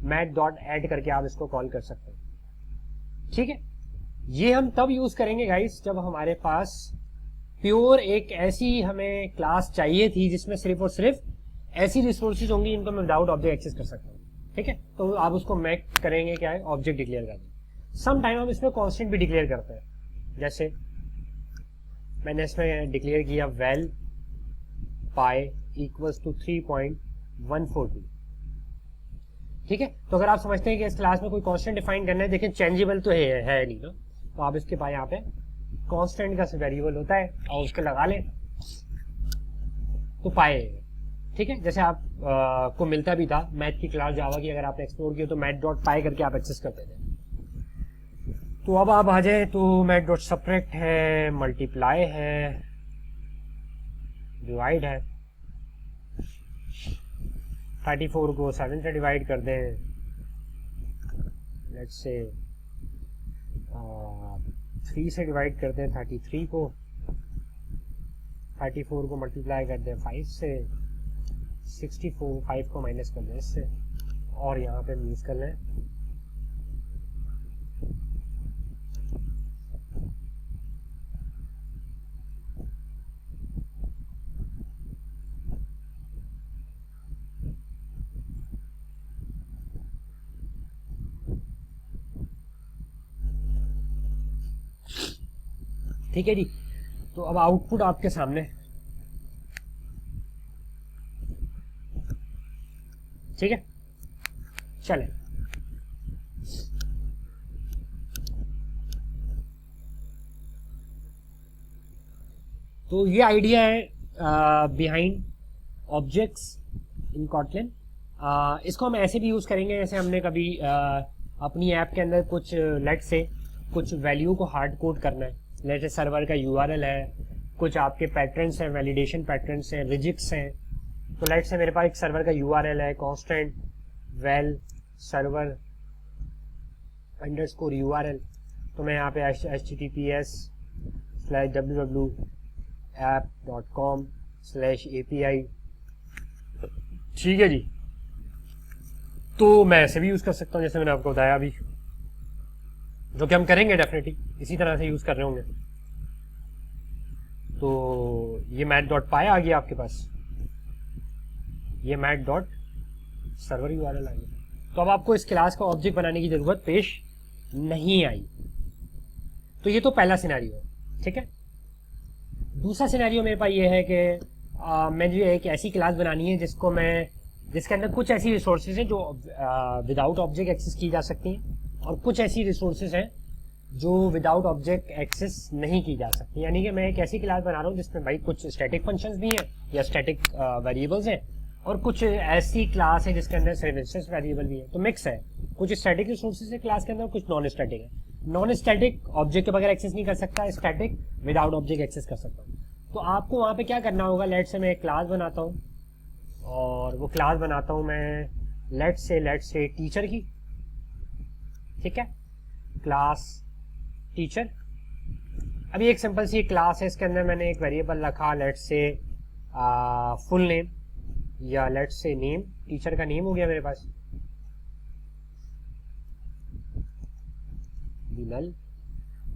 मैथ डॉट ऐड करके आप इसको कॉल कर सकते हैं, ठीक है। ये हम तब यूज करेंगे गाइस जब हमारे पास प्योर एक ऐसी हमें क्लास चाहिए थी जिसमें सिर्फ और सिर्फ ऐसी रिसोर्सेज होंगी जिनको मैं विदाउट ऑब्जेक्ट एक्सेस कर सकता हूँ, ठीक है। तो आप उसको मैक करेंगे क्या है, ऑब्जेक्ट डिक्लेयर करेंगे। सम टाइम हम इसमें कांस्टेंट भी डिक्लेयर करते हैं, जैसे मैंने इसमें डिक्लेयर किया वेल पाई इक्वल्स टू 3.142, ठीक है। तो अगर आप समझते हैं कि इस क्लास में कोई कांस्टेंट डिफाइन करना है, देखिए चेंजेबल तो है नहीं ना, तो आप इसके पास यहाँ पे कांस्टेंट का वेरिएबल होता है और उसके लगा लें तो पाए, ठीक है। जैसे आप को मिलता भी था मैथ की क्लास जावा की, अगर आपने एक्सप्लोर किया तो मैथ डॉट पाई करके आप एक्सेस करते थे। तो अब आप आ जाए तो मैथ डॉट सबट्रैक्ट है, मल्टीप्लाई है, डिवाइड है। 34 को 7 से डिवाइड कर दें, लेट्स से 3 से डिवाइड करते हैं 33 को, 34 को मल्टीप्लाई कर दें 5 से, 64 5 को माइनस कर दें इससे, और यहाँ पे यूज कर लें ठीक है जी। तो अब आउटपुट आपके सामने, ठीक है, चले। तो ये आइडिया है बिहाइंड ऑब्जेक्ट्स इन कॉटलिन। इसको हम ऐसे भी यूज करेंगे जैसे हमने कभी अपनी ऐप के अंदर कुछ लेट से कुछ वैल्यू को हार्ड कोड करना है, लेट सर्वर का यूआरएल है, कुछ आपके पैटर्न्स हैं, वैलिडेशन पैटर्न्स हैं, रिजिक्स हैं। तो लेट से मेरे पास एक सर्वर का यूआरएल है, constant well server underscore URL. तो मैं यहाँ पे https:/www.app.com/API, ठीक है जी। तो मैं ऐसे भी यूज कर सकता हूँ जैसे मैंने आपको बताया अभी, जो कि हम करेंगे डेफिनेटली इसी तरह से यूज कर रहे होंगे। तो ये मैथ डॉट पाई आ गया आपके पास, ये मैथ डॉट सर्वर यूआरएल आ गया। तो अब आपको इस क्लास का ऑब्जेक्ट बनाने की जरूरत पेश नहीं आई। तो ये तो पहला सिनेरियो है, ठीक है। दूसरा सिनेरियो मेरे पास ये है कि मुझे एक ऐसी क्लास बनानी है जिसके अंदर कुछ ऐसी रिसोर्सेज हैं जो विदाउट ऑब्जेक्ट एक्सेस की जा सकती हैं, और कुछ ऐसी रिसोर्सेज हैं जो विदाउट ऑब्जेक्ट एक्सेस नहीं की जा सकती। यानी कि मैं एक ऐसी क्लास बना रहा हूँ जिसमें भाई कुछ स्टैटिक फंक्शंस भी हैं या स्टैटिक वेरिएबल्स हैं, और कुछ ऐसी क्लास है जिसके अंदर सर्विसेज वेरिएबल भी है। तो मिक्स है, कुछ स्टैटिक रिसोर्सेज है क्लास के अंदर, कुछ नॉन स्टैटिक है। नॉन स्टैटिक ऑब्जेक्ट के बगैर एक्सेस नहीं कर सकता, स्टैटिक विदाउट ऑब्जेक्ट एक्सेस कर सकता हूँ। तो आपको वहाँ पे क्या करना होगा, लेट से मैं एक क्लास बनाता हूँ, और वो क्लास बनाता हूँ मैं लेट से टीचर की, ठीक है, क्लास टीचर। अभी एक सिंपल सी क्लास है, इसके अंदर मैंने एक वेरिएबल रखा लेट से फुल नेम, या लेट से नेम, टीचर का नेम हो गया मेरे पास, नल।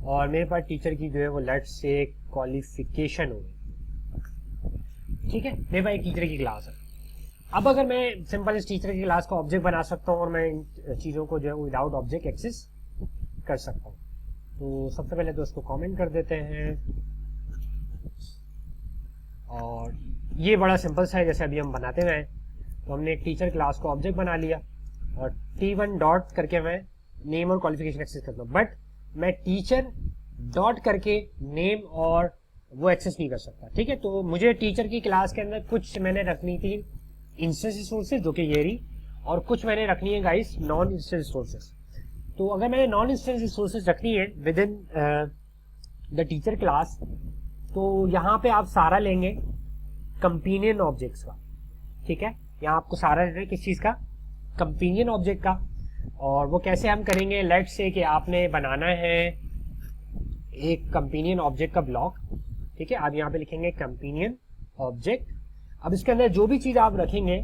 और मेरे पास टीचर की जो है वो लेट्स से क्वालिफिकेशन हो गई, ठीक है। मेरे पास एक टीचर की क्लास है। अब अगर मैं सिंपल इस टीचर की क्लास का ऑब्जेक्ट बना सकता हूँ और मैं इन चीज़ों को जो है विदाउट ऑब्जेक्ट एक्सेस कर सकता हूँ। तो सबसे पहले तो उसको कमेंट कर देते हैं, और ये बड़ा सिंपल सा है जैसे अभी हम बनाते हुए हैं। तो हमने एक टीचर क्लास को ऑब्जेक्ट बना लिया और T1 डॉट करके मैं नेम और क्वालिफिकेशन एक्सेस करता हूँ, बट मैं टीचर डॉट करके नेम और वो एक्सेस नहीं कर सकता, ठीक है। तो मुझे टीचर की क्लास के अंदर कुछ मैंने रखनी थी इंस्टेंस रिसोर्सेज जो कि ये रही, और कुछ मैंने रखनी है गाइस नॉन इंस्टेंस रिसोर्सेज। तो अगर मैंने नॉन इंस्टेंस रिसोर्सेज रखनी है with in the teacher class, तो यहाँ पे आप सारा लेंगे कंपेनियन ऑब्जेक्ट्स का, ठीक है। यहाँ आपको सारा लेना है किस चीज़ का, कंपेनियन ऑब्जेक्ट का। और वो कैसे हम करेंगे, लेट्स से कि आपने बनाना है एक कंपेनियन ऑब्जेक्ट का ब्लॉक, ठीक है। आप यहाँ पे लिखेंगे कंपेनियन ऑब्जेक्ट। अब इसके अंदर जो भी चीज़ आप रखेंगे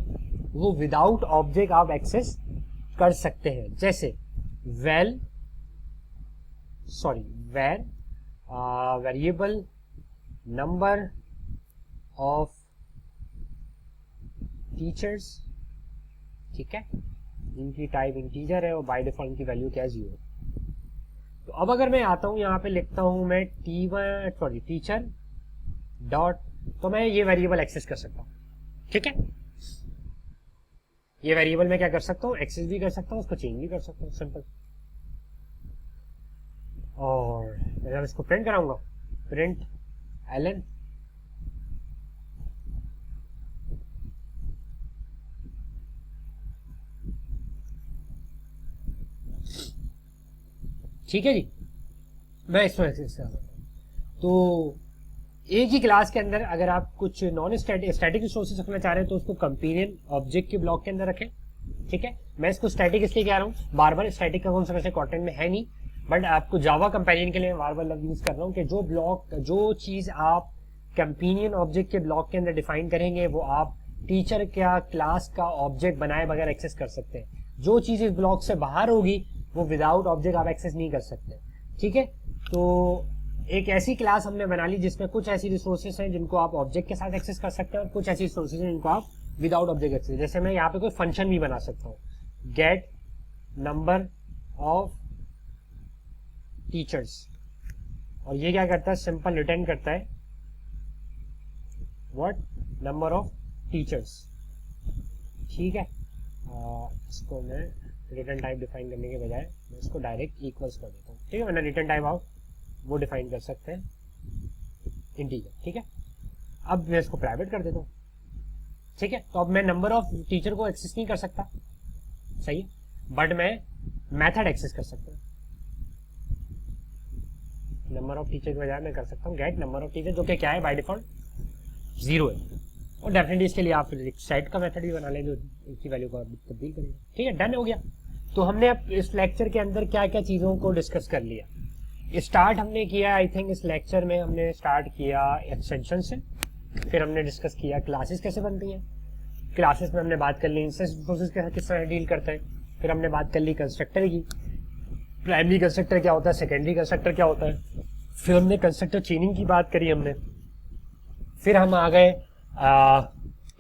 वो विदाउट ऑब्जेक्ट आप एक्सेस कर सकते हैं, जैसे var variable number of teachers, ठीक है। इनकी टाइप इंटीजर है और बाय डिफॉल्ट इनकी वैल्यू क्या है 0। तो अब अगर मैं आता हूं यहाँ पे लिखता हूं मैं टीचर डॉट, तो मैं ये वेरिएबल एक्सेस कर सकता हूँ, ठीक है। ये वेरिएबल मैं क्या कर सकता हूँ, एक्सेस भी कर सकता हूँ, उसको चेंज भी कर सकता हूँ, सिंपल। और मैं इसको प्रिंट कराऊंगा, प्रिंट एलन, ठीक है जी। मैं इसको एक्सेस कर सकता हूँ। तो एक ही क्लास के अंदर अगर आप कुछ नॉन स्टैटिक रिसोर्सेज रखना चाह रहे हैं तो उसको कंपेनियन ऑब्जेक्ट के ब्लॉक के अंदर रखें, ठीक है। मैं इसको स्टैटिक इसलिए कह रहा हूँ, बार बार स्टैटिक का कौन सा वैसे कॉन्टेंट में है नहीं, बट आपको जावा कंपेनियन के लिए बार बार यूज कर रहा हूँ कि जो चीज आप कंपेनियन ऑब्जेक्ट के ब्लॉक के अंदर डिफाइन करेंगे वो आप टीचर का क्लास का ऑब्जेक्ट बनाए बगैर एक्सेस कर सकते हैं। जो चीज इस ब्लॉक से बाहर होगी वो विदाउट ऑब्जेक्ट आप एक्सेस नहीं कर सकते, ठीक है। तो एक ऐसी क्लास हमने बना ली जिसमें कुछ ऐसी रिसोर्सेज हैं जिनको आप ऑब्जेक्ट के साथ एक्सेस कर सकते हैं और कुछ ऐसी रिसोर्सेज हैं जिनको आप विदाउट ऑब्जेक्ट एक्सेस, जैसे मैं यहाँ पे कोई फंक्शन भी बना सकता हूँ, गेट नंबर ऑफ टीचर्स, और ये क्या करता है, सिंपल रिटर्न करता है व्हाट नंबर ऑफ टीचर्स, ठीक है। इसको मैं रिटर्न टाइप डिफाइन करने के बजाय मैं इसको डायरेक्ट इक्वल्स कर देता हूँ, ठीक है। मैंने रिटर्न टाइप आप वो डिफाइन कर सकते हैं इंटीजर, ठीक है। अब मैं इसको प्राइवेट कर देता हूँ, ठीक है। तो अब मैं नंबर ऑफ टीचर को एक्सेस नहीं कर सकता, सही है, बट मैं मेथड एक्सेस कर सकता हूँ। नंबर ऑफ टीचर के बजाय मैं कर सकता हूँ गेट नंबर ऑफ टीचर, जो कि क्या है बाय डिफॉल्ट 0 है। और डेफिनेटली इसके लिए आप सेट का मेथड भी बना लें जो इसकी वैल्यू को तब्दील करेगा, ठीक है। डन हो गया। तो हमने अब इस लेक्चर के अंदर क्या क्या चीज़ों को डिस्कस कर लिया। स्टार्ट हमने किया, आई थिंक इस लेक्चर में हमने स्टार्ट किया एक्सटेंशन से, फिर हमने डिस्कस किया क्लासेस कैसे बनती हैं, क्लासेस में हमने बात कर ली इंस्टेंस रिसोर्सेज के साथ किस तरह डील करते हैं, फिर हमने बात कर ली कंस्ट्रक्टर की, प्राइमरी कंस्ट्रक्टर क्या होता है, सेकेंडरी कंस्ट्रक्टर क्या होता है, फिर हमने कंस्ट्रक्टर चेनिंग की बात करी हमने, फिर हम आ गए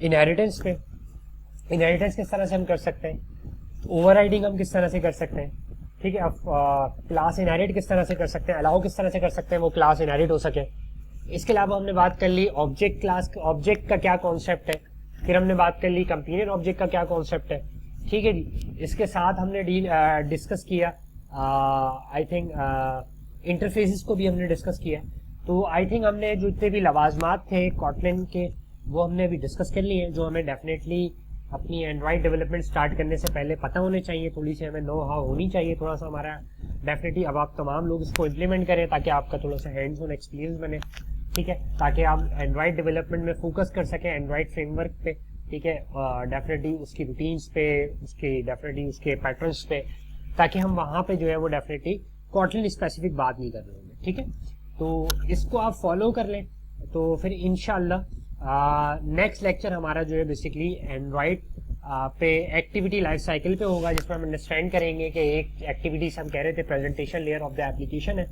इनहेरिटेंस पे, इनहेरिटेंस किस तरह से हम कर सकते हैं, ओवरराइडिंग हम किस तरह से कर सकते हैं, ठीक है। अब क्लास इनहेरिट किस तरह से कर सकते हैं, अलाउ किस तरह से कर सकते हैं वो क्लास इनहेरिट हो सके। इसके अलावा हमने बात कर ली ऑब्जेक्ट क्लास, ऑब्जेक्ट का क्या कॉन्सेप्ट है, फिर हमने बात कर ली कंपेनियन ऑब्जेक्ट का क्या कॉन्सेप्ट है, ठीक है जी। इसके साथ हमने डिस्कस किया आई थिंक इंटरफेसेस को भी हमने डिस्कस किया। तो आई थिंक हमने जो इतने भी लवाजमात थे कॉटलिन के वो हमने अभी डिस्कस कर लिए हैं, जो हमें डेफिनेटली अपनी एंड्रॉइड डेवलपमेंट स्टार्ट करने से पहले पता होने चाहिए, थोड़ी सी हमें नो हाउ होनी चाहिए, थोड़ा सा हमारा डेफिनेटली। अब आप तमाम लोग इसको इम्प्लीमेंट करें ताकि आपका थोड़ा सा हैंड्स ऑन एक्सपीरियंस बने, ठीक है, ताकि आप एंड्रॉइड डेवलपमेंट में फोकस कर सकें एंड्रॉइड फ्रेमवर्क पे, ठीक है, डेफिनेटली उसकी रूटीन्स पे, उसके डेफिनेटली उसके पैटर्न्स पे, ताकि हम वहाँ पे जो है वो डेफिनेटली कॉटलिन स्पेसिफिक बात नहीं कर रहे होंगे, ठीक है। तो इसको आप फॉलो कर लें तो फिर इंशाल्लाह नेक्स्ट लेक्चर हमारा जो है बेसिकली एंड्रॉइड पे एक्टिविटी लाइफ साइकिल पे होगा, जिसमें हम अंडरस्टैंड करेंगे कि एक एक्टिविटी से हम कह रहे थे presentation layer of the application है।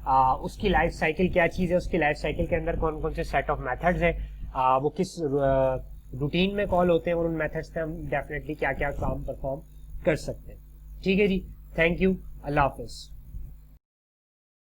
उसकी लाइफ साइकिल क्या चीज़ है, उसकी लाइफ साइकिल के अंदर कौन कौन से सेट ऑफ मेथड्स है, वो किस रूटीन में कॉल होते हैं, और उन मेथड्स से हम डेफिनेटली क्या क्या काम परफॉर्म कर सकते हैं। ठीक है जी, थैंक यू, अल्लाह हाफिज़।